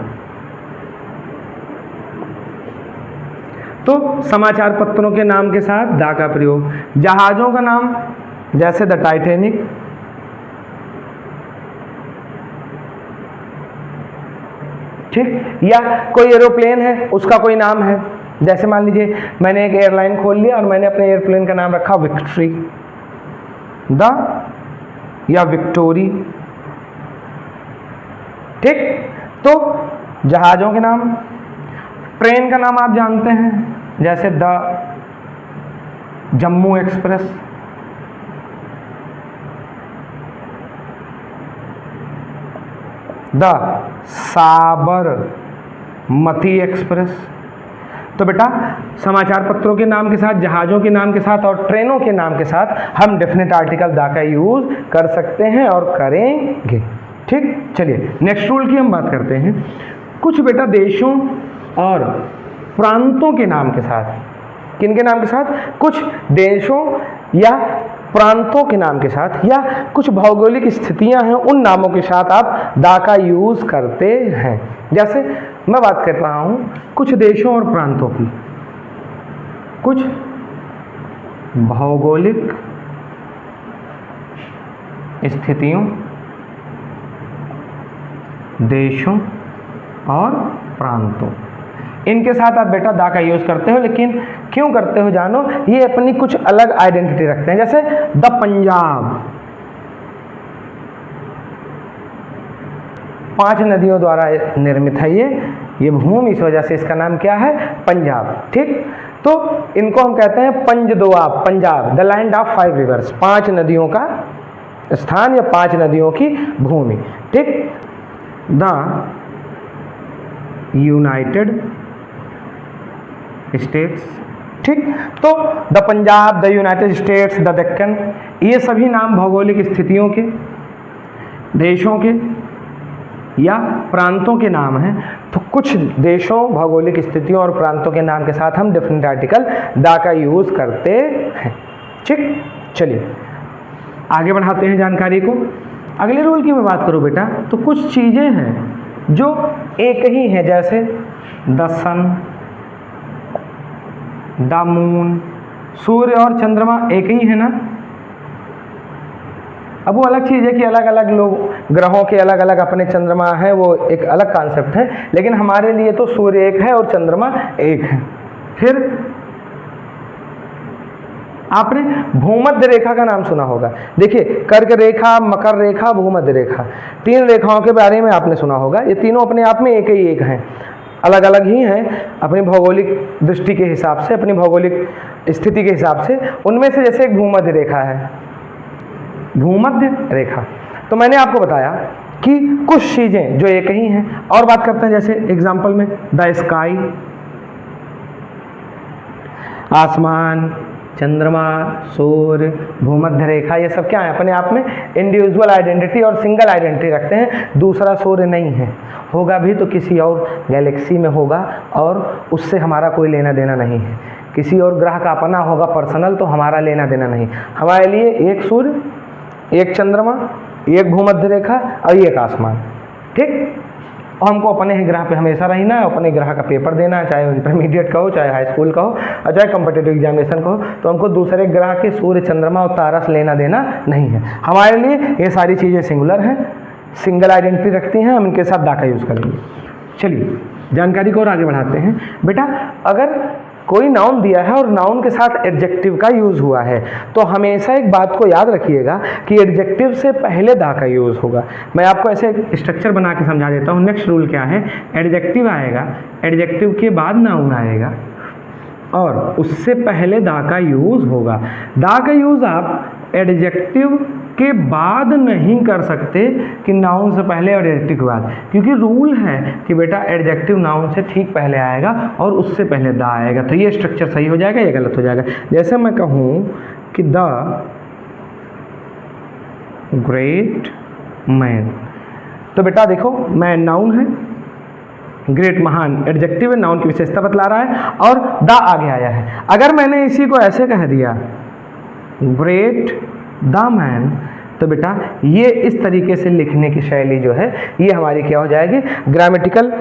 तो समाचार पत्रों के नाम के साथ दा का प्रयोग। जहाज़ों का नाम जैसे द टाइटैनिक, ठीक, या कोई एरोप्लेन है उसका कोई नाम है, जैसे मान लीजिए मैंने एक एयरलाइन खोल लिया और मैंने अपने एयरप्लेन का नाम रखा विक्ट्री द या विक्टोरी। ठीक, तो जहाज़ों के नाम। ट्रेन का नाम आप जानते हैं जैसे the Jammu express, the Sabarmati express. तो बेटा समाचार पत्रों के नाम के साथ, जहाज़ों के नाम के साथ और ट्रेनों के नाम के साथ हम डेफिनेट आर्टिकल दा का यूज़ कर सकते हैं और करेंगे। ठीक, चलिए नेक्स्ट रूल की हम बात करते हैं। कुछ बेटा देशों और प्रांतों के नाम के साथ, किनके नाम के साथ, कुछ देशों या प्रांतों के नाम के साथ या कुछ भौगोलिक स्थितियां हैं उन नामों के साथ आप दा का यूज़ करते हैं। जैसे मैं बात कर रहा हूँ कुछ देशों और प्रांतों की, कुछ भौगोलिक स्थितियों, देशों और प्रांतों, इनके साथ आप बेटा दा का यूज़ करते हो, लेकिन क्यों करते हो जानो, ये अपनी कुछ अलग आइडेंटिटी रखते हैं। जैसे द पंजाब, 5 नदियों द्वारा निर्मित है ये भूमि, इस वजह से इसका नाम क्या है, पंजाब। ठीक, तो इनको हम कहते हैं Panjdoab, Punjab, the land of 5 rivers, 5 नदियों का स्थान या 5 नदियों की भूमि। ठीक, द यूनाइटेड स्टेट्स। ठीक, तो the Punjab, the United states, the Deccan, ये सभी नाम भौगोलिक स्थितियों के, देशों के या प्रांतों के नाम हैं। तो कुछ देशों, भौगोलिक स्थितियों और प्रांतों के नाम के साथ हम डिफरेंट आर्टिकल दा का यूज़ करते हैं। ठीक, चलिए आगे बढ़ाते हैं जानकारी को। अगले रूल की मैं बात करूं बेटा, तो कुछ चीज़ें हैं जो एक ही हैं, जैसे द सन, द मून, सूर्य और चंद्रमा एक ही है ना। अब वो अलग चीज़ है कि अलग अलग लोग, ग्रहों के अलग अलग अपने चंद्रमा है, वो एक अलग कॉन्सेप्ट है, लेकिन हमारे लिए तो सूर्य एक है और चंद्रमा एक है। फिर आपने भूमध्य रेखा का नाम सुना होगा। देखिए, कर्क रेखा, मकर रेखा, भूमध्य रेखा, 3 रेखाओं के बारे में आपने सुना होगा। ये तीनों अपने आप में एक ही एक हैं, अलग अलग ही हैं अपनी भौगोलिक दृष्टि के हिसाब से, अपनी भौगोलिक स्थिति के हिसाब से। उनमें से जैसे एक भूमध्य रेखा है, भूमध्य रेखा। तो मैंने आपको बताया कि कुछ चीज़ें जो एक ही हैं। और बात करते हैं, जैसे एग्जाम्पल में द स्काई, आसमान, चंद्रमा, सूर्य, भूमध्य रेखा, ये सब क्या है, अपने आप में इंडिविजुअल आइडेंटिटी और सिंगल आइडेंटिटी रखते हैं। दूसरा सूर्य नहीं है, होगा भी तो किसी और गैलेक्सी में होगा और उससे हमारा कोई लेना देना नहीं है। किसी और ग्रह का अपना होगा पर्सनल, तो हमारा लेना देना नहीं। हमारे लिए एक सूर्य, एक चंद्रमा, एक भूमध्य रेखा और एक आसमान। ठीक, और हमको अपने ही ग्रह पे हमेशा रहना है, अपने ग्रह का पेपर देना है, चाहे इंटरमीडिएट का हो, चाहे हाई स्कूल का हो, और चाहे कॉम्पिटिटिव एग्जामिनेशन का हो। तो हमको दूसरे ग्रह के सूर्य, चंद्रमा और तारा से लेना देना नहीं है। हमारे लिए ये सारी चीज़ें सिंगुलर हैं, सिंगल आइडेंटिटी रखती हैं, हम इनके साथ दा का यूज़ करेंगे। चलिए जानकारी को और आगे बढ़ाते हैं। बेटा, अगर कोई नाउन दिया है और नाउन के साथ एडजेक्टिव का यूज़ हुआ है, तो हमेशा एक बात को याद रखिएगा कि एडजेक्टिव से पहले दा का यूज़ होगा। मैं आपको ऐसे एक स्ट्रक्चर बना के समझा देता हूँ। नेक्स्ट रूल क्या है, एडजेक्टिव आएगा, एडजेक्टिव के बाद नाउन आएगा और उससे पहले दा का यूज़ होगा। दा का यूज़ आप एडजेक्टिव के बाद नहीं कर सकते कि नाउन से पहले और एडजेक्टिव के बाद, क्योंकि रूल है कि बेटा एडजेक्टिव नाउन से ठीक पहले आएगा और उससे पहले दा आएगा। तो ये स्ट्रक्चर सही हो जाएगा, ये गलत हो जाएगा। जैसे मैं कहूँ कि द ग्रेट मैन, तो बेटा देखो मैन नाउन है, ग्रेट महान एडजेक्टिव है, नाउन की विशेषता बतला रहा है और द आगे आया है। अगर मैंने इसी को ऐसे कह दिया ग्रेट द मैन, तो बेटा ये इस तरीके से लिखने की शैली जो है ये हमारी क्या हो जाएगी, ग्रामेटिकल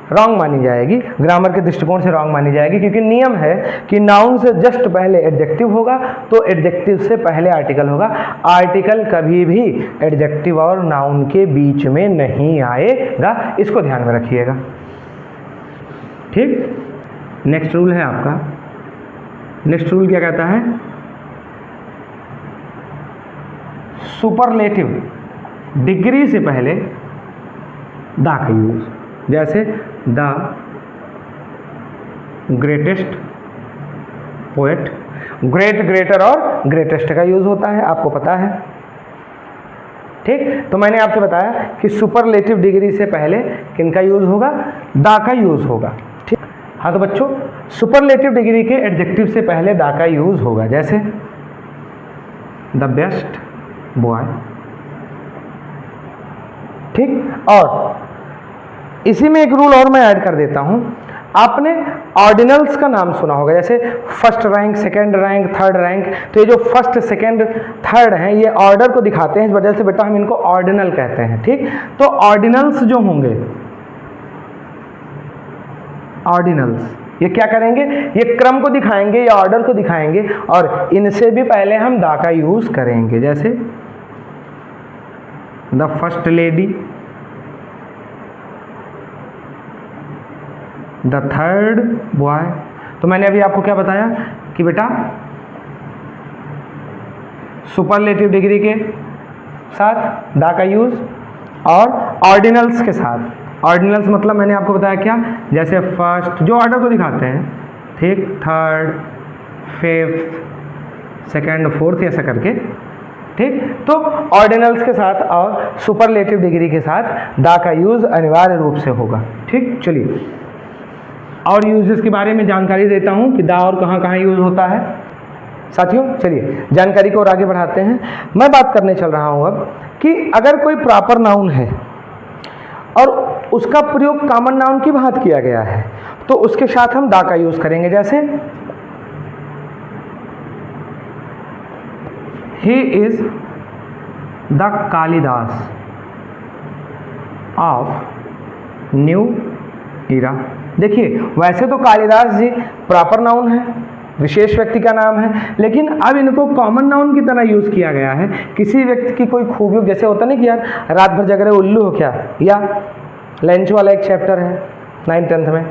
रॉन्ग मानी जाएगी, ग्रामर के दृष्टिकोण से रॉन्ग मानी जाएगी। क्योंकि नियम है कि नाउन से जस्ट पहले एडजेक्टिव होगा तो एडजेक्टिव से पहले आर्टिकल होगा। आर्टिकल कभी भी एडजेक्टिव और नाउन के बीच में नहीं आएगा, इसको ध्यान में रखिएगा। ठीक, नेक्स्ट रूल है आपका, नेक्स्ट रूल क्या कहता है, सुपरलेटिव डिग्री से पहले दा का यूज। जैसे the greatest poet, great, greater और ग्रेटेस्ट का यूज होता है, आपको पता है। ठीक, तो मैंने आपसे बताया कि सुपरलेटिव डिग्री से पहले किनका यूज होगा, दा का यूज होगा। ठीक, हाँ तो बच्चों सुपरलेटिव डिग्री के एडजेक्टिव से पहले दा का यूज होगा। जैसे द बेस्ट बॉय। ठीक, और इसी में एक रूल और मैं ऐड कर देता हूं, आपने ऑर्डिनल्स का नाम सुना होगा, जैसे first rank, second rank, third rank. तो ये जो फर्स्ट, सेकंड, थर्ड हैं ये ऑर्डर को दिखाते हैं, इस वजह से बेटा हम इनको ऑर्डिनल कहते हैं। ठीक, तो ऑर्डिनल्स जो होंगे, ऑर्डिनल्स ये क्या करेंगे, ये क्रम को दिखाएंगे या ऑर्डर को दिखाएंगे और इनसे भी पहले हम दा का यूज करेंगे। जैसे the first lady, the third boy. तो मैंने अभी आपको क्या बताया कि बेटा सुपरलेटिव डिग्री के साथ द का यूज और ऑर्डिनल्स के साथ। ऑर्डिनल्स मतलब मैंने आपको बताया क्या, जैसे फर्स्ट जो ऑर्डर को दिखाते हैं, ठीक, थर्ड, फिफ्थ, सेकेंड, फोर्थ, ऐसा करके, ठीक। तो ऑर्डिनल्स के साथ और सुपरलेटिव डिग्री के साथ द का यूज अनिवार्य रूप से होगा, ठीक। चलिए और यूजेस के बारे में जानकारी देता हूं कि द और कहाँ कहाँ यूज होता है साथियों। चलिए जानकारी को और आगे बढ़ाते हैं। मैं बात करने चल रहा हूं अब कि अगर कोई प्रॉपर नाउन है और उसका प्रयोग कॉमन नाउन की भांति किया गया है तो उसके साथ हम द का यूज करेंगे। जैसे he is the Kalidas of new era. देखिए वैसे तो कालिदास जी प्रॉपर नाउन है, विशेष व्यक्ति का नाम है, लेकिन अब इनको कॉमन नाउन की तरह यूज किया गया है। किसी व्यक्ति की कोई खूबियों, जैसे होता नहीं कि यार रात भर जग रहे उल्लू हो क्या, या लेंचो वाला एक चैप्टर है 9th-10th में,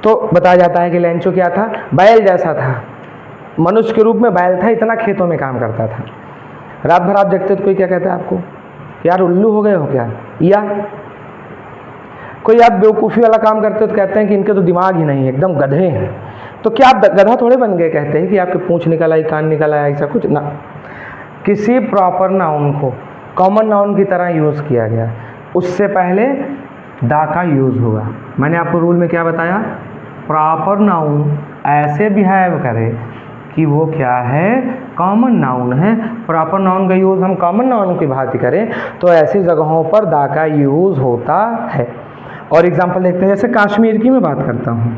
तो बताया जाता है कि लेंचो क्या था, बैल जैसा था, मनुष्य के रूप में बैल था, इतना खेतों में काम करता था। रात भर आप जगते तो कोई क्या कहता है आपको, यार उल्लू हो गए हो क्या, या कोई आप बेवकूफ़ी वाला काम करते हो तो कहते हैं कि इनके तो दिमाग ही नहीं है, एकदम गधे हैं। तो क्या आप गधा थोड़े बन गए, कहते हैं कि आपके पूंछ निकल आई, कान निकल आया, ऐसा कुछ ना। किसी प्रॉपर नाउन को कॉमन नाउन की तरह यूज़ किया गया, उससे पहले द का यूज़ हुआ। मैंने आपको रूल में क्या बताया, प्रॉपर नाउन ऐसे बिहेव करे कि वो क्या है, कॉमन नाउन है। प्रॉपर नाउन का यूज़ हम कॉमन नाउन की भांति करें तो ऐसी जगहों पर द का यूज़ होता है। और एग्जाम्पल देखते हैं, जैसे कश्मीर की मैं बात करता हूँ।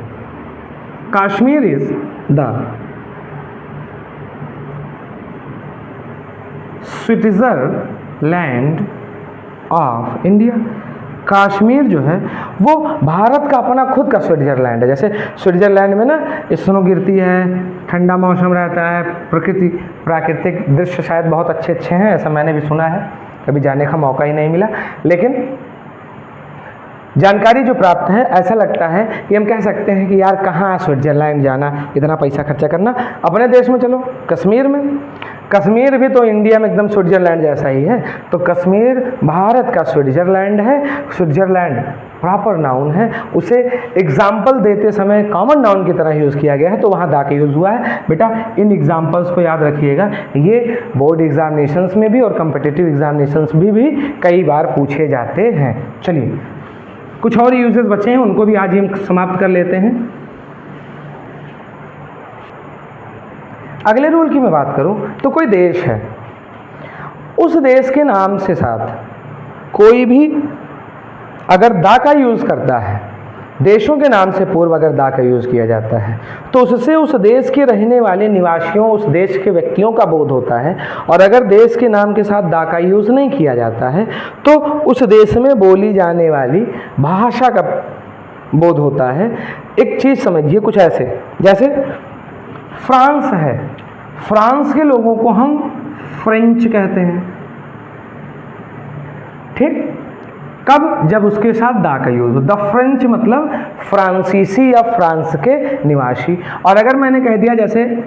Kashmir is the Switzerland of India. Kashmir जो है वो भारत का अपना खुद का स्विट्जरलैंड है। जैसे स्विट्जरलैंड में ना स्नो गिरती है, ठंडा मौसम रहता है, प्राकृतिक दृश्य शायद बहुत अच्छे अच्छे हैं, ऐसा मैंने भी सुना है, कभी जाने का मौका ही नहीं मिला, लेकिन जानकारी जो प्राप्त है ऐसा लगता है कि हम कह सकते हैं कि यार कहाँ स्विट्जरलैंड जाना, इतना पैसा खर्चा करना, अपने देश में चलो कश्मीर में। कश्मीर भी तो इंडिया में एकदम स्विट्जरलैंड जैसा ही है, तो कश्मीर भारत का स्विट्जरलैंड है। स्विट्जरलैंड प्रॉपर नाउन है, उसे एग्जाम्पल देते समय कॉमन नाउन की तरह यूज़ किया गया है, तो वहाँ द का यूज़ हुआ है। बेटा इन एग्जाम्पल्स को याद रखिएगा, ये बोर्ड एग्जामिनेशंस में भी और कम्पिटिटिव एग्जामिनेशंस भी कई बार पूछे जाते हैं। चलिए कुछ और यूजेस बचे हैं, उनको भी आज ही हम समाप्त कर लेते हैं। अगले रूल की मैं बात करूं तो कोई देश है, उस देश के नाम से साथ कोई भी अगर द का यूज़ करता है, देशों के नाम से पूर्व अगर द का यूज़ किया जाता है तो उससे उस देश के रहने वाले निवासियों, उस देश के व्यक्तियों का बोध होता है। और अगर देश के नाम के साथ द का यूज़ नहीं किया जाता है तो उस देश में बोली जाने वाली भाषा का बोध होता है। एक चीज़ समझिए कुछ ऐसे, जैसे फ्रांस है, फ्रांस के लोगों को हम फ्रेंच कहते हैं, ठीक। कब, जब उसके साथ द का यूज हो। द फ्रेंच मतलब फ्रांसीसी या फ्रांस के निवासी। और अगर मैंने कह दिया जैसे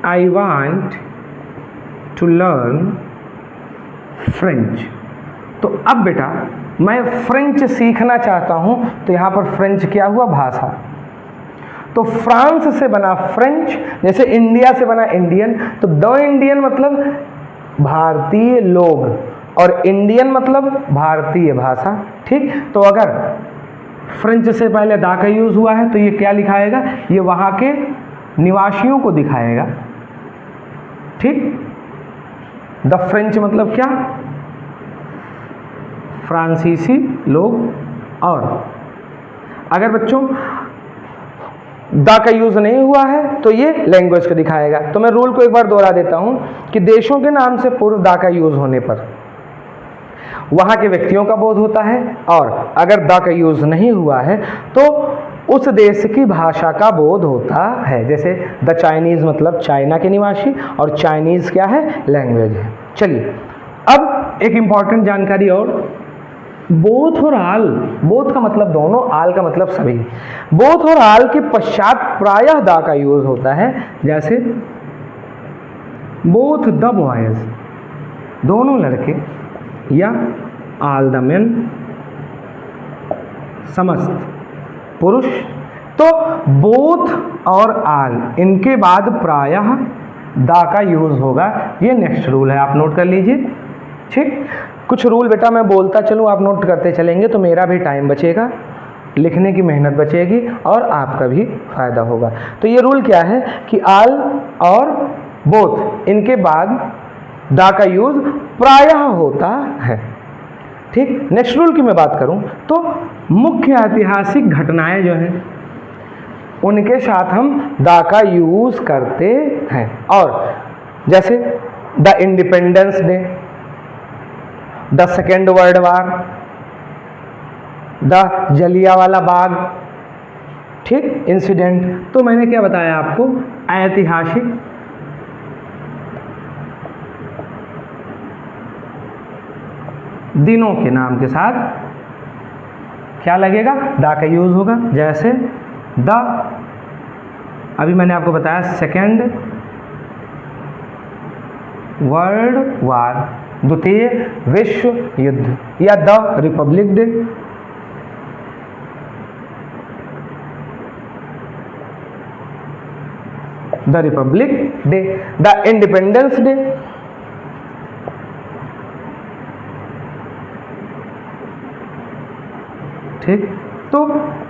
I want to learn French, तो अब बेटा मैं फ्रेंच सीखना चाहता हूं, तो यहां पर फ्रेंच क्या हुआ, भाषा। तो फ्रांस से बना फ्रेंच, जैसे इंडिया से बना इंडियन, तो द इंडियन मतलब भारतीय लोग और इंडियन मतलब भारतीय भाषा, ठीक। तो अगर फ्रेंच से पहले द का यूज़ हुआ है तो ये क्या लिखाएगा, ये वहाँ के निवासियों को दिखाएगा, ठीक। द फ्रेंच मतलब क्या, फ्रांसीसी लोग। और अगर बच्चों द का यूज़ नहीं हुआ है तो ये लैंग्वेज को दिखाएगा। तो मैं रूल को एक बार दोहरा देता हूँ कि देशों के नाम से पूर्व द का यूज़ होने पर वहाँ के व्यक्तियों का बोध होता है, और अगर द का यूज़ नहीं हुआ है तो उस देश की भाषा का बोध होता है। जैसे द चाइनीज़ मतलब चाइना के निवासी, और चाइनीज़ क्या है, लैंग्वेज है। चलिए अब एक इम्पॉर्टेंट जानकारी और बोथ और आल, बोथ का मतलब दोनों, आल का मतलब सभी। बोथ और आल के पश्चात प्रायः द का यूज होता है, जैसे बोथ द बॉयज, दोनों लड़के, या आल द मेन, समस्त पुरुष। तो बोथ और आल, इनके बाद प्रायः द का यूज होगा। ये नेक्स्ट रूल है, आप नोट कर लीजिए। ठीक, कुछ रूल बेटा मैं बोलता चलूँ, आप नोट करते चलेंगे तो मेरा भी टाइम बचेगा, लिखने की मेहनत बचेगी और आपका भी फायदा होगा। तो ये रूल क्या है कि आल और बोथ, इनके बाद द का यूज प्रायः होता है। ठीक, नेक्स्ट रूल की मैं बात करूं तो मुख्य ऐतिहासिक घटनाएं जो हैं उनके साथ हम द का यूज करते हैं। और जैसे the independence day, the second world war, the Jallianwala Bagh, ठीक, इंसिडेंट। तो मैंने क्या बताया आपको, ऐतिहासिक दिनों के नाम के साथ क्या लगेगा, द का यूज होगा। जैसे द, अभी मैंने आपको बताया सेकेंड वर्ल्ड वार, द्वितीय विश्व युद्ध, या the Republic day, the Republic day, the independence day, ठीक। तो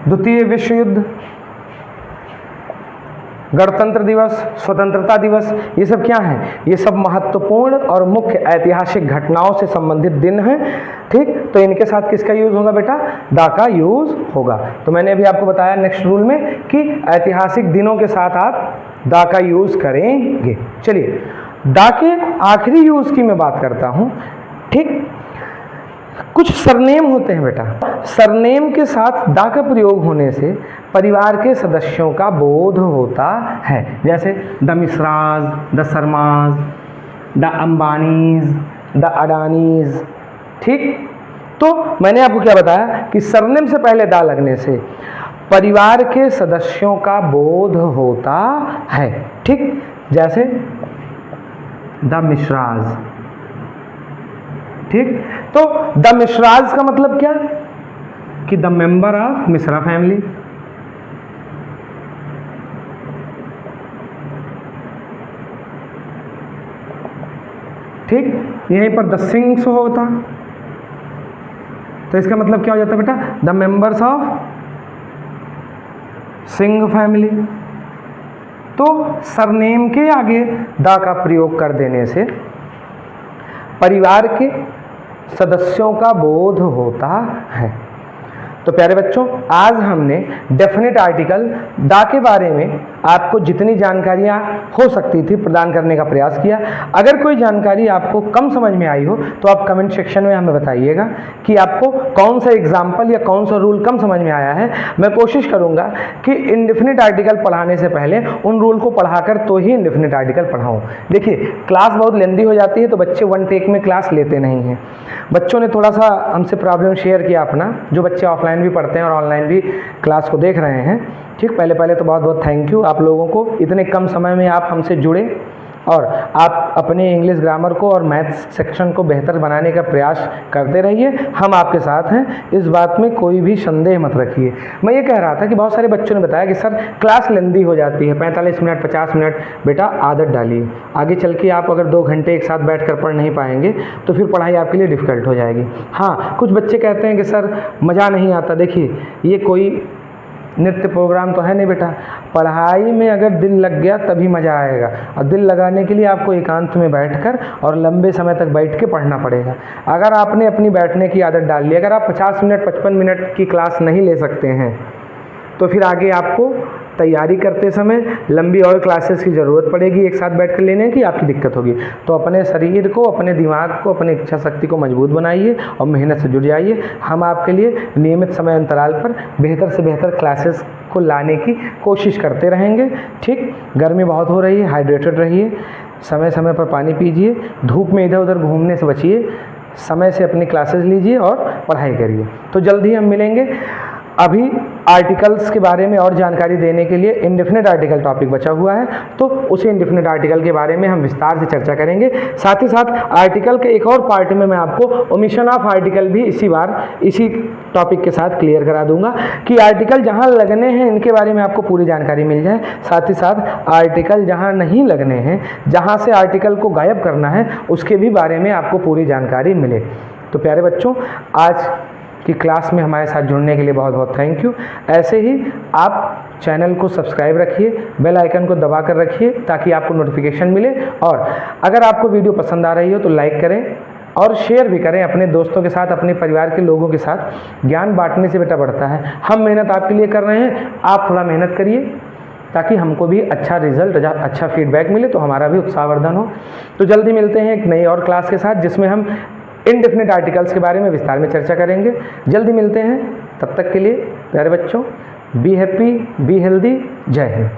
द्वितीय विश्व युद्ध, गणतंत्र दिवस, स्वतंत्रता दिवस, ये सब क्या है, ये सब महत्वपूर्ण और मुख्य ऐतिहासिक घटनाओं से संबंधित दिन हैं। ठीक, तो इनके साथ किसका यूज होगा बेटा, द का यूज होगा। तो मैंने अभी आपको बताया नेक्स्ट रूल में कि ऐतिहासिक दिनों के साथ आप द का यूज करेंगे। चलिए द के आखिरी यूज की मैं बात करता हूं। ठीक, कुछ सरनेम होते हैं बेटा, सरनेम के साथ द का प्रयोग होने से परिवार के सदस्यों का बोध होता है। जैसे the Mishras, the Sharmas, the Ambanis, the Adanis. ठीक, तो मैंने आपको क्या बताया कि सरनेम से पहले द लगने से परिवार के सदस्यों का बोध होता है। ठीक, जैसे द मिश्राज। ठीक, तो द मिश्राज का मतलब क्या कि the member of Mishra family. ठीक, यहीं पर द सिंग्स होता, तो इसका मतलब क्या हो जाता है बेटा, the members of Singh family. तो सरनेम के आगे द का प्रयोग कर देने से परिवार के सदस्यों का बोध होता है। तो प्यारे बच्चों, आज हमने डेफिनेट आर्टिकल द के बारे में आपको जितनी जानकारियां हो सकती थी प्रदान करने का प्रयास किया। अगर कोई जानकारी आपको कम समझ में आई हो तो आप कमेंट सेक्शन में हमें बताइएगा कि आपको कौन सा एग्जाम्पल या कौन सा रूल कम समझ में आया है। मैं कोशिश करूंगा कि इनडेफिनिट आर्टिकल पढ़ाने से पहले उन रूल को पढ़ाकर तो ही इनडेफिनिट आर्टिकल पढ़ाऊँ। देखिए क्लास बहुत लेंदी हो जाती है तो बच्चे वन टेक में क्लास लेते नहीं हैं। बच्चों ने थोड़ा सा हमसे प्रॉब्लम शेयर किया अपना, जो बच्चे ऑफलाइन भी पढ़ते हैं और ऑनलाइन भी क्लास को देख रहे हैं। ठीक, पहले तो बहुत बहुत थैंक यू आप लोगों को, इतने कम समय में आप हमसे जुड़े और आप अपने इंग्लिश ग्रामर को और मैथ्स सेक्शन को बेहतर बनाने का प्रयास करते रहिए। हम आपके साथ हैं, इस बात में कोई भी संदेह मत रखिए। मैं ये कह रहा था कि बहुत सारे बच्चों ने बताया कि सर क्लास लेंदी हो जाती है, 45 मिनट 50 मिनट। बेटा आदत डालिए, आगे चल के आप अगर 2 घंटे एक साथ बैठ कर पढ़ नहीं पाएंगे तो फिर पढ़ाई आपके लिए डिफ़िकल्ट हो जाएगी। हाँ, कुछ बच्चे कहते हैं कि सर मज़ा नहीं आता। देखिए ये कोई नृत्य प्रोग्राम तो है नहीं बेटा, पढ़ाई में अगर दिल लग गया तभी मज़ा आएगा। और दिल लगाने के लिए आपको एकांत में बैठकर और लंबे समय तक बैठ के पढ़ना पड़ेगा। अगर आपने अपनी बैठने की आदत डाल ली, अगर आप 50 मिनट 55 मिनट की क्लास नहीं ले सकते हैं तो फिर आगे आपको तैयारी करते समय लंबी और क्लासेस की ज़रूरत पड़ेगी, एक साथ बैठकर लेने की आपकी दिक्कत होगी। तो अपने शरीर को, अपने दिमाग को, अपनी इच्छा शक्ति को मजबूत बनाइए और मेहनत से जुड़ जाइए। हम आपके लिए नियमित समय अंतराल पर बेहतर से बेहतर क्लासेस को लाने की कोशिश करते रहेंगे। ठीक, गर्मी बहुत हो रही है, हाइड्रेटेड रहिए, समय समय पर पानी पीजिए, धूप में इधर उधर घूमने से बचिए। समय से अपनी क्लासेस लीजिए और पढ़ाई करिए। तो जल्दी हम मिलेंगे। अभी आर्टिकल्स के बारे में और जानकारी देने के लिए इंडेफिनिट आर्टिकल टॉपिक बचा हुआ है, तो उसी इंडेफिनिट आर्टिकल के बारे में हम विस्तार से चर्चा करेंगे। साथ ही साथ आर्टिकल के एक और पार्ट में मैं आपको ओमिशन ऑफ आर्टिकल भी इसी टॉपिक के साथ क्लियर करा दूंगा कि आर्टिकल जहां लगने हैं इनके बारे में आपको पूरी जानकारी मिल जाए। साथ ही साथ आर्टिकल जहां नहीं लगने हैं, जहां से आर्टिकल को गायब करना है, उसके भी बारे में आपको पूरी जानकारी मिले। तो प्यारे बच्चों, आज की क्लास में हमारे साथ जुड़ने के लिए बहुत बहुत थैंक यू। ऐसे ही आप चैनल को सब्सक्राइब रखिए, बेल आइकन को दबा कर रखिए ताकि आपको नोटिफिकेशन मिले, और अगर आपको वीडियो पसंद आ रही हो तो लाइक करें और शेयर भी करें अपने दोस्तों के साथ, अपने परिवार के लोगों के साथ। ज्ञान बांटने से बेटा बढ़ता है। हम मेहनत आपके लिए कर रहे हैं, आप थोड़ा मेहनत करिए ताकि हमको भी अच्छा रिजल्ट, अच्छा फीडबैक मिले, तो हमारा भी उत्साहवर्धन हो। तो जल्दी मिलते हैं एक नई और क्लास के साथ जिसमें हम इंडेफिनिट आर्टिकल्स के बारे में विस्तार में चर्चा करेंगे। जल्दी मिलते हैं, तब तक के लिए प्यारे बच्चों, बी हैप्पी, बी हेल्दी। जय हिंद।